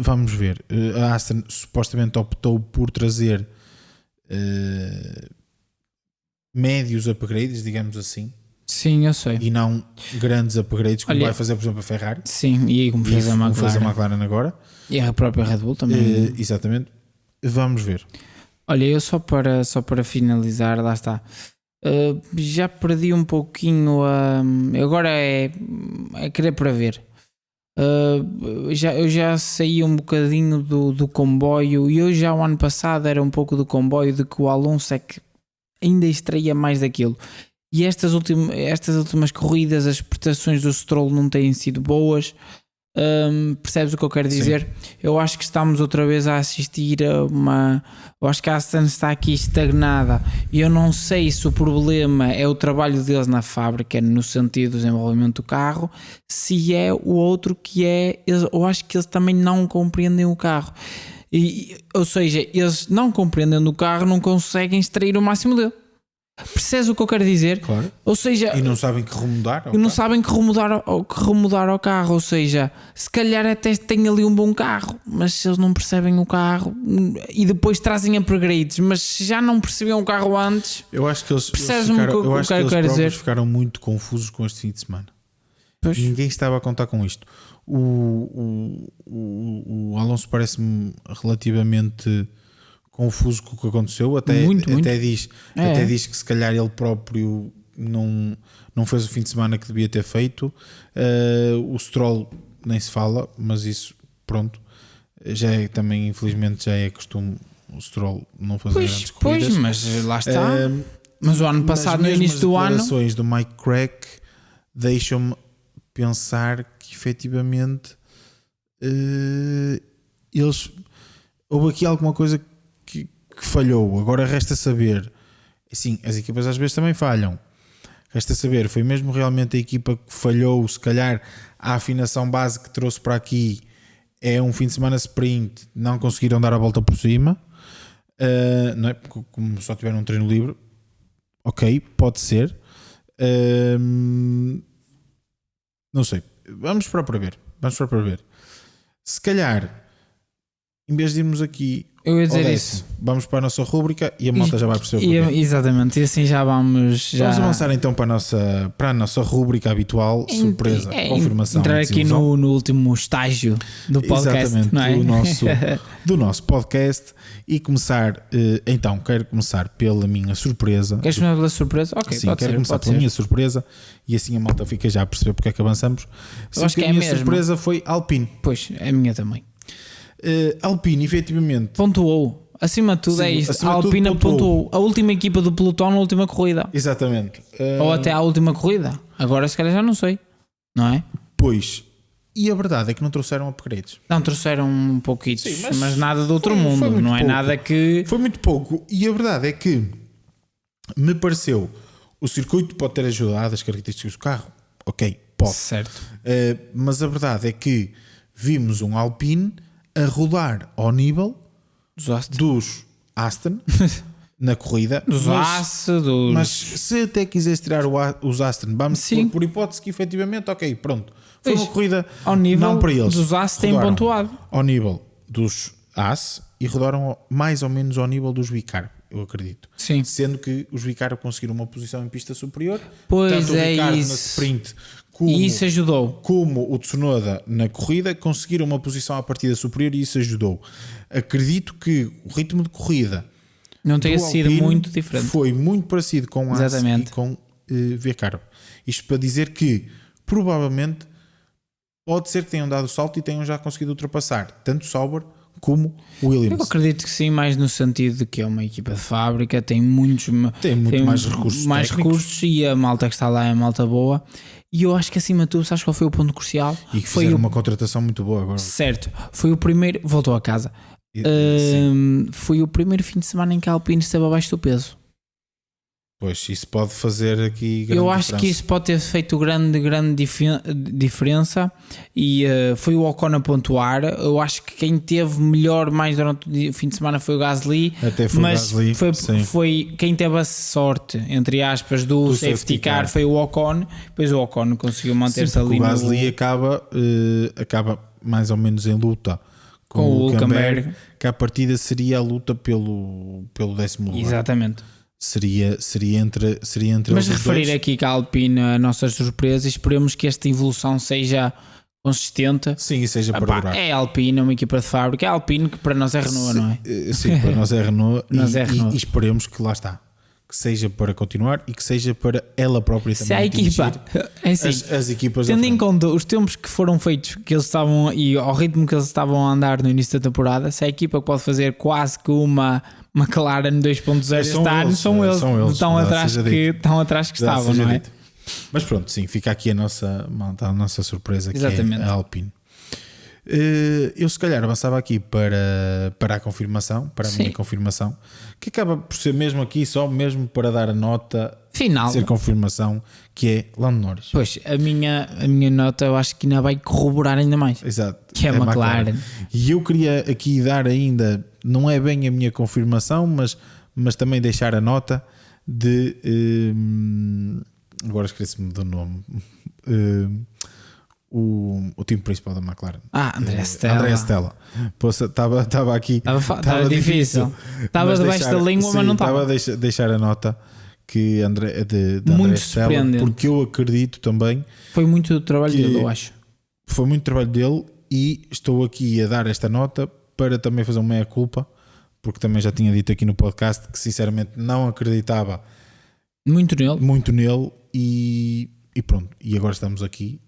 S2: Vamos ver. A Aston supostamente optou por trazer médios upgrades, digamos assim.
S1: Sim, eu sei.
S2: E não grandes upgrades, como vai fazer, por exemplo, a Ferrari.
S1: Sim, e como fez a
S2: McLaren agora.
S1: E a própria Red Bull também.
S2: Exatamente. Vamos ver.
S1: Olha, eu só para finalizar, lá está. Já perdi um pouquinho agora é querer para ver. Eu já saí um bocadinho do comboio, e eu já o ano passado era um pouco do comboio de que o Alonso é que ainda extraía mais daquilo. E estas últimas corridas, as prestações do Stroll não têm sido boas. Percebes o que eu quero dizer? Sim. Eu acho que estamos outra vez a assistir a uma... Eu acho que a Aston está aqui estagnada, e eu não sei se o problema é o trabalho deles na fábrica, no sentido do desenvolvimento do carro, se é o outro que é... Eu acho que eles também não compreendem o carro. Ou seja, eles não compreendendo o carro não conseguem extrair o máximo dele. Percebes o que eu quero dizer?
S2: Claro.
S1: Ou seja,
S2: e não sabem que remudar
S1: que remudar ao carro. Ou seja, se calhar até tem ali um bom carro, mas se eles não percebem o carro e depois trazem upgrades, mas se já não percebiam o carro antes,
S2: eu acho que eles ficaram muito confusos com este fim de semana.
S1: Pois.
S2: Ninguém estava a contar com isto. O Alonso parece-me relativamente confuso com o que aconteceu, até diz que se calhar ele próprio não fez o fim de semana que devia ter feito. O Stroll nem se fala, mas isso pronto, já é também, infelizmente já é costume o Stroll não fazer grandes corridas.
S1: Pois, mas lá está. Mas o ano passado, no início do ano,
S2: as declarações do Mike Crack deixam-me pensar que efetivamente houve aqui alguma coisa que falhou. Agora resta saber, assim, as equipas às vezes também falham, resta saber, foi mesmo realmente a equipa que falhou? Se calhar a afinação base que trouxe para aqui é um fim de semana sprint, não conseguiram dar a volta por cima, não é? Porque como só tiveram um treino livre, ok, pode ser, não sei, vamos esperar para ver. Se calhar em vez de irmos aqui
S1: Eu ia
S2: ao
S1: dizer
S2: décimo,
S1: isso.
S2: vamos para a nossa rúbrica e a malta já vai perceber o porquê.
S1: Exatamente, e assim já vamos.
S2: Vamos avançar então para a nossa rúbrica habitual, surpresa, confirmação.
S1: Entrar
S2: e
S1: aqui
S2: desilusão.
S1: no último estágio do podcast.
S2: Exatamente,
S1: não é?
S2: do nosso podcast. E começar, então, quero começar pela minha surpresa.
S1: Queres começar pela surpresa? Ok,
S2: Sim,
S1: pode
S2: quero
S1: ser,
S2: começar
S1: pode
S2: pela
S1: ser.
S2: minha surpresa e assim a malta fica já a perceber porque é que avançamos.
S1: Eu acho que é
S2: a minha
S1: mesmo.
S2: surpresa foi Alpine.
S1: Pois, é a minha também.
S2: Alpine, efetivamente.
S1: Pontuou. Acima de tudo
S2: Sim,
S1: é isto.
S2: acima
S1: A
S2: de tudo
S1: Alpina
S2: pontuou.
S1: pontuou. A última equipa do pelotão na última corrida.
S2: Exatamente.
S1: Ou até à última corrida. Agora se calhar já não sei. Não é?
S2: Pois. E a verdade é que não trouxeram upgrades.
S1: Não, trouxeram um pouquinho,
S2: Sim,
S1: mas nada do outro
S2: foi
S1: mundo.
S2: muito
S1: Não é
S2: pouco.
S1: nada que.
S2: Foi muito pouco. E a verdade é que me pareceu o circuito pode ter ajudado as características do carro. Ok, pode.
S1: Certo.
S2: Mas a verdade é que vimos um Alpine a rodar ao nível dos Aston na corrida.
S1: Dos Ace, dos.
S2: Mas se até quisesse tirar os Aston, vamos
S1: Sim.
S2: por hipótese que efetivamente, ok, pronto. Foi
S1: Pois,
S2: uma corrida
S1: ao nível
S2: não para eles.
S1: dos Ace têm
S2: Rodaram
S1: pontuado.
S2: ao nível dos Ace e rodaram mais ou menos ao nível dos Vicar, eu acredito.
S1: Sim.
S2: Sendo que os Vicar conseguiram uma posição em pista superior.
S1: Pois
S2: tanto o
S1: é
S2: Ricardo
S1: isso.
S2: na sprint
S1: E isso ajudou.
S2: como o Tsunoda na corrida conseguiram uma posição à partida superior e isso ajudou. Acredito que o ritmo de corrida
S1: Não tenha
S2: do
S1: sido
S2: Alpine
S1: muito diferente.
S2: foi muito parecido com a Haas
S1: Exatamente.
S2: e com V-Carb. Isto para dizer que provavelmente pode ser que tenham dado o salto e tenham já conseguido ultrapassar tanto Sauber como Williams.
S1: Eu acredito que sim, mais no sentido de que é uma equipa de fábrica, tem muito
S2: mais recursos técnicos.
S1: recursos e a malta que está lá é a malta boa. E eu acho que acima de tudo, sabes qual foi o ponto crucial?
S2: E que
S1: Foi
S2: fizeram uma contratação muito boa agora.
S1: Certo, foi o primeiro, voltou a casa.
S2: Sim.
S1: Foi o primeiro fim de semana em que a Alpine esteve abaixo do peso.
S2: Pois, isso pode fazer aqui grande
S1: Eu acho
S2: diferença.
S1: que isso pode ter feito grande diferença e foi o Ocon a pontuar. Eu acho que quem teve melhor mais durante o fim de semana foi o Gasly,
S2: Até foi
S1: mas
S2: o Gasly, sim.
S1: foi quem teve a sorte, entre aspas, do safety car foi o Ocon. Depois o Ocon conseguiu manter-se
S2: Sim, porque
S1: ali
S2: o Gasly acaba mais ou menos em luta com o Hülkenberg, que a partida seria a luta pelo 10º lugar.
S1: Exatamente.
S2: Seria entre
S1: Mas
S2: eles
S1: referir
S2: dois.
S1: aqui que a Alpine a nossa surpresa e esperemos que esta evolução seja consistente.
S2: Sim, e seja para
S1: Epá,
S2: durar.
S1: é a Alpine, é uma equipa de fábrica. É a Alpine que para nós é Renault, não é?
S2: Sim, para nós é Renault,
S1: Nós é Renault.
S2: E esperemos que lá está. Que seja para continuar e que seja para ela própria
S1: Se
S2: também
S1: a equipa,
S2: atingir
S1: é assim,
S2: as equipas da
S1: tendo em
S2: frente.
S1: conta os tempos que foram feitos, que eles estavam e ao ritmo que eles estavam a andar no início da temporada, se a equipa pode fazer quase que uma McLaren 2.0 este ano, são eles tão atrás que
S2: Já
S1: estavam,
S2: seja
S1: não é?
S2: dito. Mas pronto, sim, fica aqui a nossa surpresa,
S1: Exatamente.
S2: que é a Alpine. Eu se calhar avançava aqui para a confirmação, para a
S1: Sim.
S2: minha confirmação, que acaba por ser mesmo aqui só mesmo para dar a nota
S1: Final.
S2: ser confirmação, que é Lando Norris.
S1: Pois, a minha nota eu acho que ainda vai corroborar ainda mais.
S2: Exato.
S1: Que é a McLaren.
S2: E eu queria aqui dar ainda, não é bem a minha confirmação, mas também deixar a nota de agora esqueci-me do nome. O time principal da McLaren.
S1: André Stella.
S2: André Stella. Estava aqui.
S1: Estava difícil. Estava
S2: Mas
S1: debaixo da língua, mas não estava.
S2: Estava a deixar a nota que de André
S1: Muito
S2: Stella,
S1: surpreendente.
S2: porque eu acredito também
S1: Foi muito o trabalho
S2: que-
S1: dele, eu acho.
S2: foi muito trabalho dele e estou aqui a dar esta nota para também fazer uma meia-culpa, porque também já tinha dito aqui no podcast que sinceramente não acreditava
S1: Muito nele.
S2: muito nele e pronto. E agora estamos aqui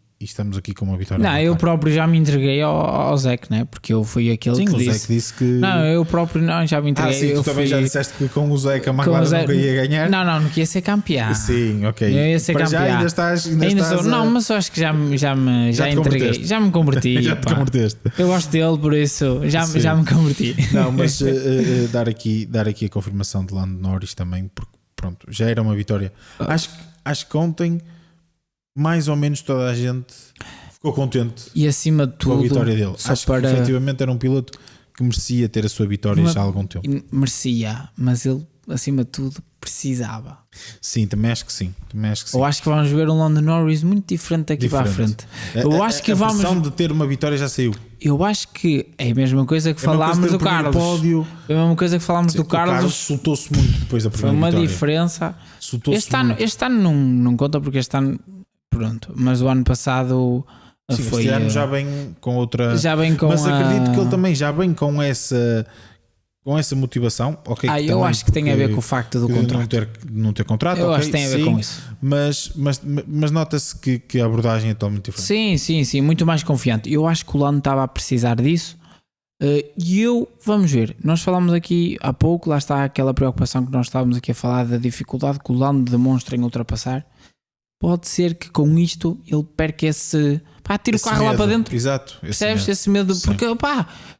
S2: com uma vitória.
S1: Não,
S2: da
S1: eu
S2: McLaren.
S1: próprio já me entreguei ao Zec, né? Porque eu fui aquele
S2: Sim,
S1: que
S2: o Zé
S1: disse.
S2: que disse que.
S1: Não, eu próprio já me entreguei.
S2: sim, tu
S1: eu
S2: também
S1: fui-
S2: já disseste que com o Zé que a
S1: com o
S2: McLaren
S1: Zé-
S2: nunca ia ganhar.
S1: Não queria ser campeão.
S2: Sim, ok.
S1: Eu ia ser
S2: Para já
S1: campeão.
S2: ainda estás.
S1: Não, mas eu acho que já
S2: te
S1: entreguei.
S2: converteste.
S1: Já me converti.
S2: já te
S1: pá.
S2: converteste.
S1: Eu gosto dele, por isso
S2: Sim.
S1: já me converti.
S2: Não, mas dar aqui a confirmação de Lando Norris também, porque pronto, já era uma vitória. Acho que ontem mais ou menos toda a gente ficou contente
S1: E acima de
S2: com
S1: tudo,
S2: a vitória dele.
S1: só
S2: Acho
S1: para.
S2: que efetivamente era um piloto que merecia ter a sua vitória já há algum tempo.
S1: Merecia, mas ele, acima de tudo, precisava.
S2: Sim, também acho que sim.
S1: Eu acho que vamos ver um Lando Norris muito diferente daqui para a frente. Eu acho que
S2: a
S1: vamos.
S2: pressão de ter uma vitória já saiu.
S1: Eu acho que é a mesma coisa que falámos do Carlos.
S2: Pódio.
S1: É a mesma coisa que falámos do Carlos.
S2: O Carlos soltou-se muito depois da primeira
S1: vitória. Foi uma
S2: vitória.
S1: diferença. Este ano não conta porque este ano, pronto, mas o ano passado
S2: sim,
S1: foi.
S2: Este ano já vem com outra.
S1: Já vem com
S2: mas acredito que ele também já vem com essa motivação. Okay,
S1: eu acho que tem a ver com o facto do contrato.
S2: Não ter contrato.
S1: Eu
S2: okay,
S1: acho que tem a ver
S2: sim,
S1: com isso.
S2: Mas nota-se que a abordagem é totalmente diferente.
S1: Sim, muito mais confiante. Eu acho que o Lando estava a precisar disso. E vamos ver, nós falámos aqui há pouco, lá está aquela preocupação que nós estávamos aqui a falar da dificuldade que o Lando demonstra em ultrapassar. Pode ser que com isto ele perca esse tira o carro
S2: medo,
S1: lá para dentro.
S2: Exato.
S1: Percebes esse medo?
S2: Sim.
S1: Porque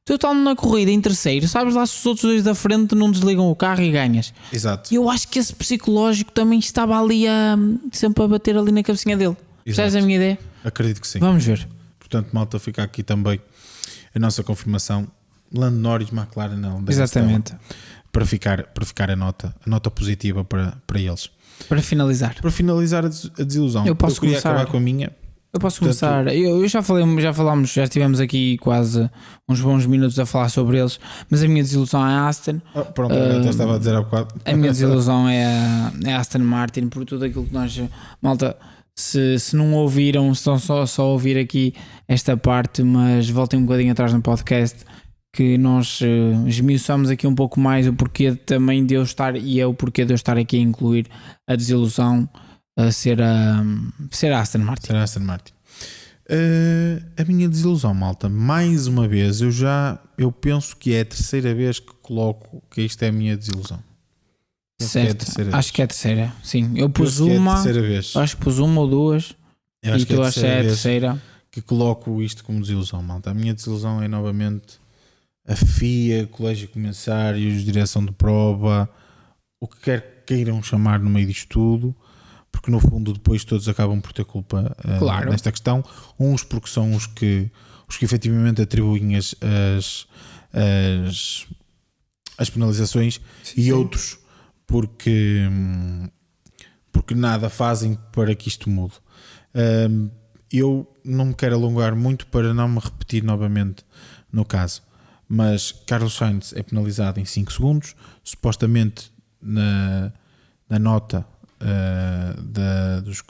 S1: tu estás na corrida em terceiro, sabes lá se os outros dois da frente não desligam o carro e ganhas.
S2: Exato.
S1: E eu acho que esse psicológico também estava ali sempre a bater ali na cabecinha dele. Percebes a minha ideia?
S2: Acredito que sim.
S1: Vamos ver.
S2: Portanto, malta, fica aqui também a nossa confirmação. Lando Norris, McLaren, não.
S1: Exatamente.
S2: Para ficar a nota positiva para eles.
S1: Para finalizar
S2: a desilusão.
S1: Eu posso
S2: queria
S1: começar.
S2: acabar com a minha.
S1: Eu posso começar. Eu já falámos, já estivemos aqui quase uns bons minutos a falar sobre eles, mas a minha desilusão é a Aston.
S2: Pronto, eu estava a dizer há bocado.
S1: A minha desilusão é a Aston Martin por tudo aquilo que nós. Malta, se não ouviram, estão só a ouvir aqui esta parte, mas voltem um bocadinho atrás no podcast, que nós esmiuçamos aqui um pouco mais o porquê também de eu estar, e é o porquê de eu estar aqui a incluir a desilusão a ser a Aston Martin.
S2: Ser a Aston Martin. A minha desilusão, malta, mais uma vez, eu penso que é a terceira vez que coloco que isto é a minha desilusão.
S1: Certo, acho que é a terceira. Sim, eu pus uma, acho que pus uma ou duas, e tu achas que é a terceira.
S2: Que coloco isto como desilusão, malta. A minha desilusão é novamente a FIA, Colégio de Comissários, Direção de Prova, o que quer queiram chamar no meio disto tudo, porque no fundo depois todos acabam por ter culpa nesta questão. Uns porque são os que efetivamente atribuem as penalizações, e outros porque nada fazem para que isto mude. Eu não me quero alongar muito para não me repetir novamente no caso, mas Carlos Sainz é penalizado em 5 segundos, supostamente na nota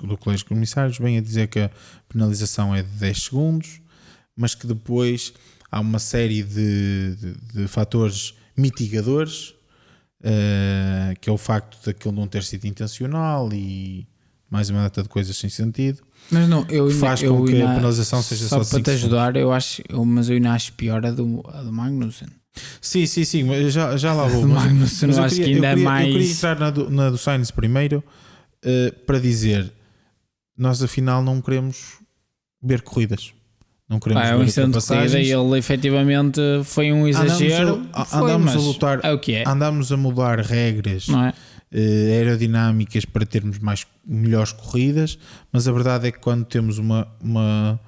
S2: do Colégio de Comissários vem a dizer que a penalização é de 10 segundos, mas que depois há uma série de fatores mitigadores, que é o facto daquilo não ter sido intencional e mais uma data de coisas sem sentido.
S1: Mas não,
S2: faz com que a penalização seja só de 5
S1: para te ajudar, mas eu ainda acho pior a do Magnussen.
S2: Sim, mas já lá vou.
S1: Magnussen, eu acho que ainda é mais.
S2: Eu queria entrar na do Sainz primeiro, para dizer, nós afinal não queremos ver corridas. Não queremos ver ultrapassagens.
S1: E ele efetivamente foi um exagero.
S2: Andamos a lutar,
S1: é o que é.
S2: Andamos a mudar regras,
S1: não é?
S2: Aerodinâmicas para termos melhores corridas, mas a verdade é que quando temos uma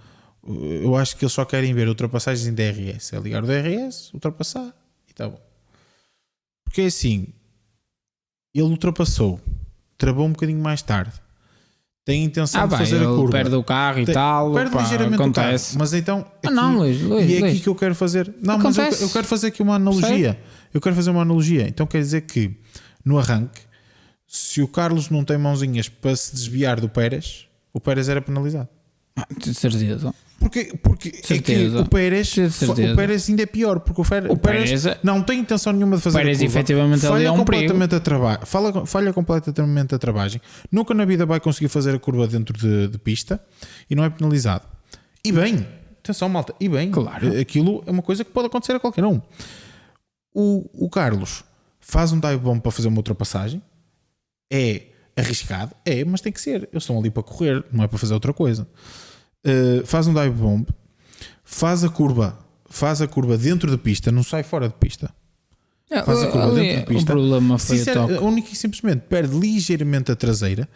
S2: eu acho que eles só querem ver ultrapassagens em DRS, é ligar o DRS, ultrapassar e está bom. Porque é assim, ele ultrapassou, travou um bocadinho mais tarde, tem a intenção de fazer a curva,
S1: perde o carro e tal,
S2: perde ligeiramente
S1: acontece.
S2: o carro, mas então aqui,
S1: Luís,
S2: e é aqui que eu quero fazer, mas eu quero fazer aqui uma analogia. Eu quero fazer uma analogia. Então quer dizer que no arranque, se o Carlos não tem mãozinhas para se desviar do Pérez, o Pérez era penalizado.
S1: De certeza.
S2: Porque é que o Pérez ainda é pior, porque o Pérez não tem intenção nenhuma de fazer a curva,
S1: efetivamente
S2: falha completamente falha completamente a travagem, nunca na vida vai conseguir fazer a curva dentro de pista e não é penalizado. E bem, atenção malta, e bem,
S1: claro.
S2: Aquilo é uma coisa que pode acontecer a qualquer um. O Carlos faz um dive bomb para fazer uma ultrapassagem, é arriscado, mas tem que ser, eles estão ali para correr, não é para fazer outra coisa. Faz um dive bomb, faz a curva dentro de pista, não sai fora de pista. Faz a curva dentro de pista.
S1: O problema foi o toque.
S2: Única e simplesmente perde ligeiramente a traseira.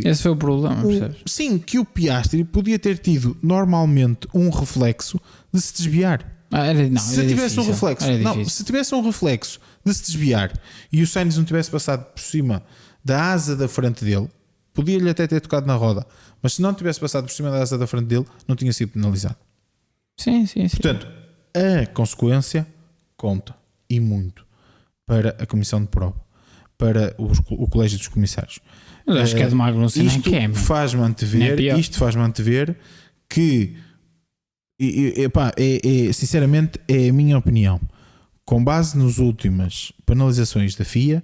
S1: Esse foi o problema, percebes?
S2: Sim, que o Piastri podia ter tido normalmente um reflexo de se desviar. Se tivesse um reflexo, se tivesse um reflexo de se desviar e o Sainz não tivesse passado por cima da asa da frente dele, podia-lhe até ter tocado na roda, mas se não tivesse passado por cima da asa da frente dele, não tinha sido penalizado.
S1: Sim.
S2: Portanto, a consequência conta e muito para a comissão de prova, para o colégio dos comissários.
S1: Mas acho que é de Magnussen,
S2: isto faz manter que sinceramente é a minha opinião, com base nas últimas penalizações da FIA,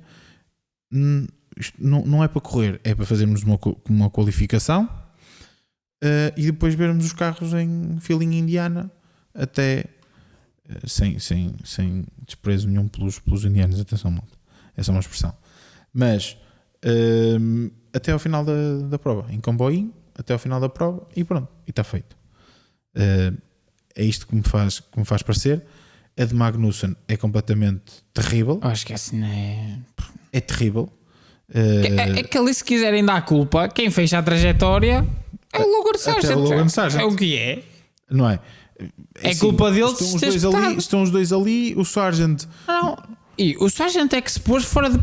S2: isto não é para correr, é para fazermos uma qualificação e depois vermos os carros em fila em Indiana até sem desprezo nenhum pelos indianos, atenção, malta, essa é uma expressão, mas até ao final da prova, em comboio, até ao final da prova e pronto, e está feito. É isto que me faz parecer. A de Magnussen é completamente terrível.
S1: Acho que assim
S2: é terrível.
S1: É que ali, se quiserem dar culpa, quem fecha a trajetória é o Logan Sargent. É o que é.
S2: Não é?
S1: É assim, culpa deles.
S2: Estão os dois ali. O Sargent.
S1: Não. E o Sargent é que se pôs fora de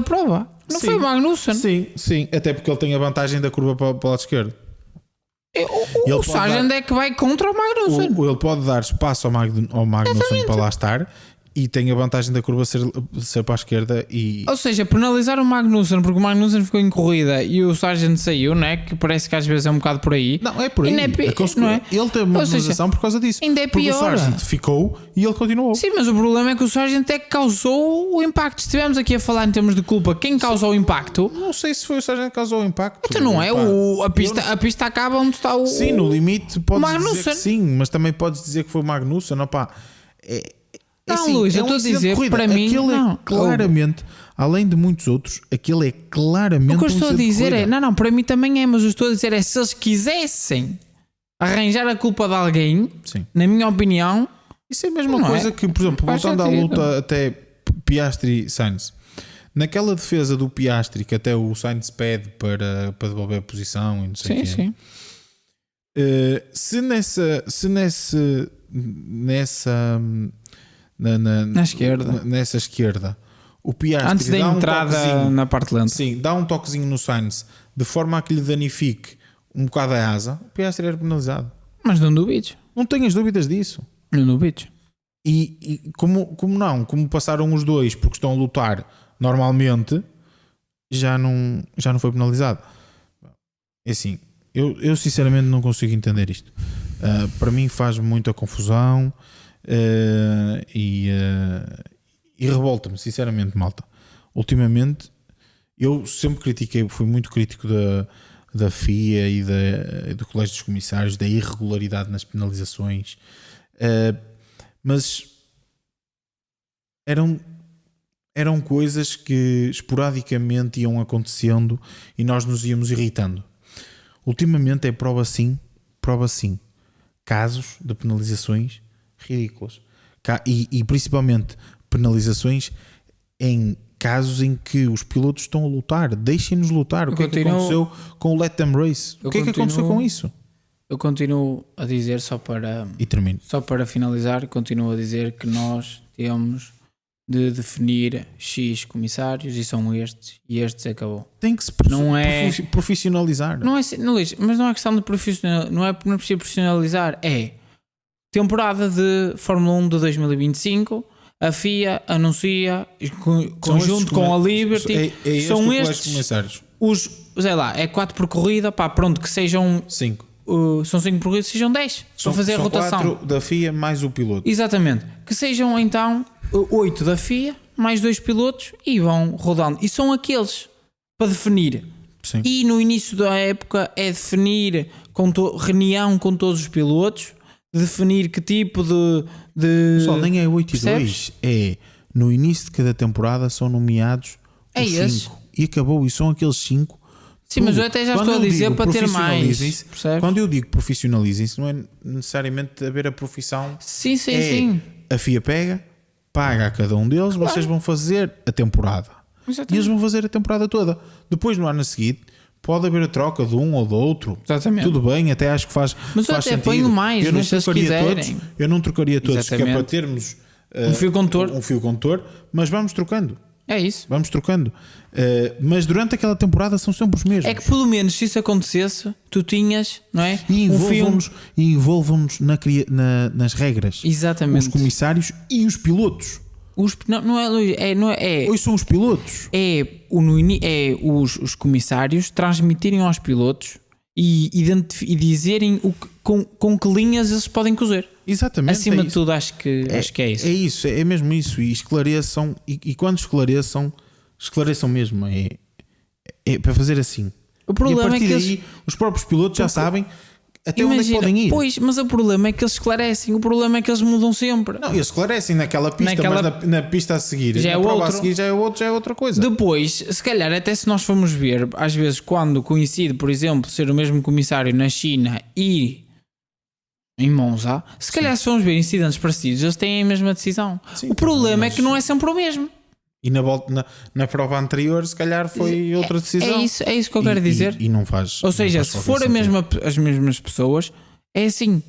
S1: prova. Não foi o Magnussen.
S2: Sim. Até porque ele tem a vantagem da curva para o lado esquerdo.
S1: O Sargent é que vai contra o Magnussen.
S2: Ele pode dar espaço ao Magnussen para lá estar e tem a vantagem da curva ser para a esquerda.
S1: Ou seja, penalizar o Magnussen porque o Magnussen ficou em corrida e o Sargent saiu, não é? Que parece que às vezes é um bocado por aí.
S2: Não, é por aí.
S1: Não é?
S2: Ele teve uma penalização por causa disso.
S1: Ainda é pior.
S2: Porque o Sargent ficou e ele continuou.
S1: Sim, mas o problema é que o Sargent é que causou o impacto. Estivemos aqui a falar em termos de culpa. Quem causou o impacto?
S2: Não sei se foi o Sargent que causou o impacto.
S1: Então não é? A pista acaba onde está o...
S2: Sim, no limite podes dizer que sim, mas também podes dizer que foi o Magnussen.
S1: Não, assim, Luís, eu estou a dizer, para mim,
S2: é claramente, além de muitos outros, aquele é claramente.
S1: O que eu estou a dizer é, não, para mim também é, mas eu estou a dizer é, se eles quisessem arranjar a culpa de alguém, sim, na minha opinião,
S2: isso é a mesma coisa que, por exemplo, voltando à luta até Piastri-Sainz, naquela defesa do Piastri que até o Sainz pede para devolver a posição e não sei o quê.
S1: Sim.
S2: Se nessa esquerda o Piastri
S1: antes da entrada na parte lenta,
S2: sim, dá um toquezinho no Sainz de forma a que lhe danifique um bocado a asa, o Piastri era penalizado.
S1: Mas não duvides,
S2: não tenhas dúvidas disso,
S1: não duvides.
S2: E como passaram os dois porque estão a lutar normalmente, já não foi penalizado. É assim, eu sinceramente não consigo entender isto. Para mim faz muita confusão. E revolta-me, sinceramente, malta. Ultimamente eu sempre critiquei, fui muito crítico da FIA e do Colégio dos Comissários, da irregularidade nas penalizações, mas eram coisas que esporadicamente iam acontecendo e nós nos íamos irritando. Ultimamente é prova sim casos de penalizações ridículas e principalmente penalizações em casos em que os pilotos estão a lutar. Deixem-nos lutar. O que é que aconteceu com o Let Them Race? O que é que aconteceu com isso?
S1: Eu continuo a dizer, só para finalizar, continuo a dizer que nós temos de definir X comissários e são estes, e estes acabou.
S2: Tem que se profissionalizar.
S1: Não é, Luís, mas não é questão de profissionalizar, não é preciso profissionalizar, é temporada de Fórmula 1 de 2025, a FIA anuncia, conjunto com a Liberty, são estes
S2: comissários.
S1: Sei lá, é 4 por corrida, pronto, que sejam
S2: 5.
S1: São 5 por corrida, sejam 10 para fazer a rotação.
S2: 4 da FIA mais o piloto.
S1: Exatamente. Que sejam então 8 da FIA mais 2 pilotos e vão rodando. E são aqueles para definir.
S2: Sim.
S1: E no início da época é definir reunião com todos os pilotos, definir que tipo de
S2: Pessoal, nem é 8
S1: percebes?
S2: E 2, é no início de cada temporada são nomeados os 5 e acabou, e são aqueles 5.
S1: Sim, mas eu até já estou a dizer para ter mais.
S2: Quando eu digo profissionalizem-se, não é necessariamente haver a profissão.
S1: Sim.
S2: A FIA paga a cada um deles, vocês vão fazer a temporada.
S1: Exatamente.
S2: E eles vão fazer a temporada toda. Depois, no ano a seguir, pode haver a troca de um ou do outro.
S1: Exatamente.
S2: Tudo bem, até acho que faz
S1: Mas eu
S2: faz
S1: até
S2: sentido.
S1: ponho mais,
S2: eu não
S1: mas se eles
S2: trocaria
S1: quiserem.
S2: todos, eu não trocaria todos, que é para
S1: Exatamente.
S2: termos
S1: Um fio condutor.
S2: um fio condutor, mas vamos trocando.
S1: É isso.
S2: Vamos trocando. Mas durante aquela temporada são sempre os mesmos.
S1: É que pelo menos se isso acontecesse, tu tinhas, não é?
S2: E
S1: envolvam-nos.
S2: envolvam-nos nas regras.
S1: Exatamente.
S2: Os comissários e os pilotos.
S1: Não é, Luís,
S2: Hoje são os pilotos.
S1: os comissários transmitirem aos pilotos e dizerem com que linhas eles podem cozer.
S2: Exatamente.
S1: Acima
S2: é
S1: de
S2: isso.
S1: tudo, acho que é isso.
S2: É isso, é mesmo isso. E esclareçam. E quando esclareçam mesmo. É para fazer assim.
S1: O
S2: E a
S1: problema é
S2: partir
S1: que
S2: daí, os próprios pilotos já sabem até onde é que
S1: imagina,
S2: podem ir.
S1: pois, mas o problema é que eles esclarecem, o problema é que eles mudam sempre.
S2: Não, eles esclarecem naquela pista, mas na pista a seguir,
S1: Já é
S2: na prova
S1: outro.
S2: a seguir já é outra coisa.
S1: Depois, se calhar, até se nós formos ver, às vezes, quando coincide, por exemplo, ser o mesmo comissário na China e em Monza, se calhar, se formos ver incidentes parecidos, eles têm a mesma decisão.
S2: Sim,
S1: o problema
S2: mas-
S1: é que não é sempre o mesmo.
S2: E na prova anterior, se calhar, foi outra decisão.
S1: É isso que eu quero dizer.
S2: E não faz.
S1: Ou seja,
S2: não faz
S1: se for as mesmas pessoas, é assim,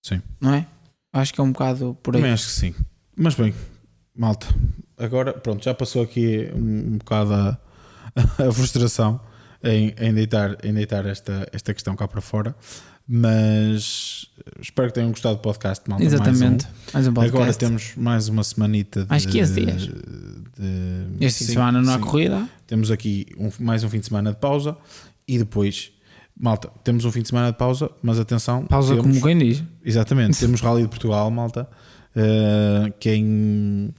S2: Sim.
S1: não é? Acho que é um bocado por aí.
S2: Também acho que sim. Mas bem, malta, agora pronto, já passou aqui um bocado a frustração em deitar esta questão cá para fora. Mas espero que tenham gostado do podcast, malta.
S1: Exatamente. Mais um podcast.
S2: Agora temos mais uma semanita de,
S1: Mais 15 dias. Este fim de semana não há corrida.
S2: Temos aqui mais um fim de semana de pausa e depois, malta, temos um fim de semana de pausa, mas atenção,
S1: Pausa
S2: temos,
S1: como quem diz.
S2: exatamente, temos Rally de Portugal, malta. Quem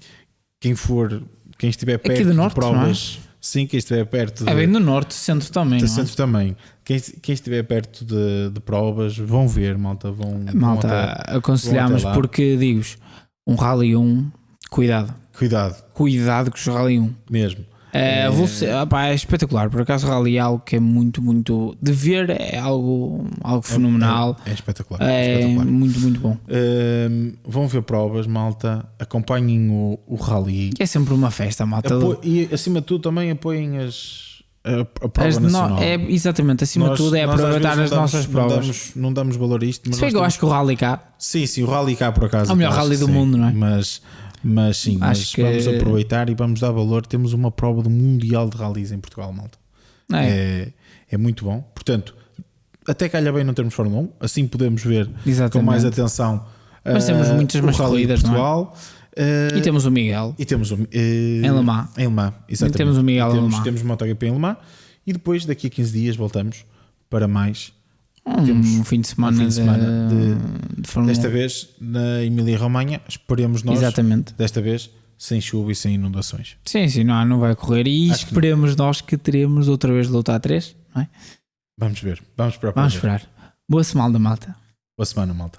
S2: estiver perto
S1: Aqui do norte,
S2: de provas, sim, quem estiver perto
S1: É bem do norte, centro também,
S2: do
S1: não é?
S2: centro também. Quem estiver perto de provas, vão ver, malta.
S1: Malta, aconselhamos
S2: vão até lá.
S1: porque, digo um Rally 1, cuidado
S2: Cuidado,
S1: com os Rally 1.
S2: mesmo.
S1: É espetacular, por acaso Rally é algo que é muito, muito de ver, é algo fenomenal,
S2: É espetacular.
S1: é
S2: espetacular.
S1: muito, muito bom.
S2: Vão ver provas, malta. Acompanhem o Rally.
S1: E é sempre uma festa, malta.
S2: E acima de tudo também apoiem a prova nacional.
S1: Exatamente, acima de tudo é
S2: nós às
S1: aproveitar
S2: vezes
S1: as nossas provas.
S2: Não damos valor a isto, mas
S1: Se bem que eu acho que o Rally cá
S2: sim, o Rally cá por acaso
S1: é o melhor
S2: acho
S1: Rally
S2: que
S1: do
S2: sim.
S1: mundo, não é?
S2: Mas sim,
S1: Acho que-
S2: vamos aproveitar e vamos dar valor. Temos uma prova do Mundial de Rallys em Portugal, malta. É muito bom. Portanto, até calha bem não termos Fórmula 1, assim podemos ver
S1: Exatamente.
S2: com mais atenção.
S1: Mas temos muitas
S2: o
S1: mais
S2: Rally de
S1: corridas, não é?
S2: Portugal.
S1: E temos o Miguel
S2: E temos
S1: em Le Mans.
S2: Em Le Mans, exatamente.
S1: E temos o Miguel em Le Mans.
S2: Temos MotoGP em Le Mans. E depois, daqui a 15 dias, voltamos para mais.
S1: Um fim de semana,
S2: fim de semana
S1: de Fórmula 1.
S2: Desta vez, na Emília-Romanha, esperemos nós,
S1: Exatamente.
S2: desta vez, sem chuva e sem inundações.
S1: Sim, não vai correr. E
S2: Acho que
S1: esperemos nós que teremos outra vez de luta a 3, não é?
S2: Vamos ver. Vamos para a
S1: Vamos
S2: próxima.
S1: esperar. Boa semana, malta.
S2: Boa semana, malta.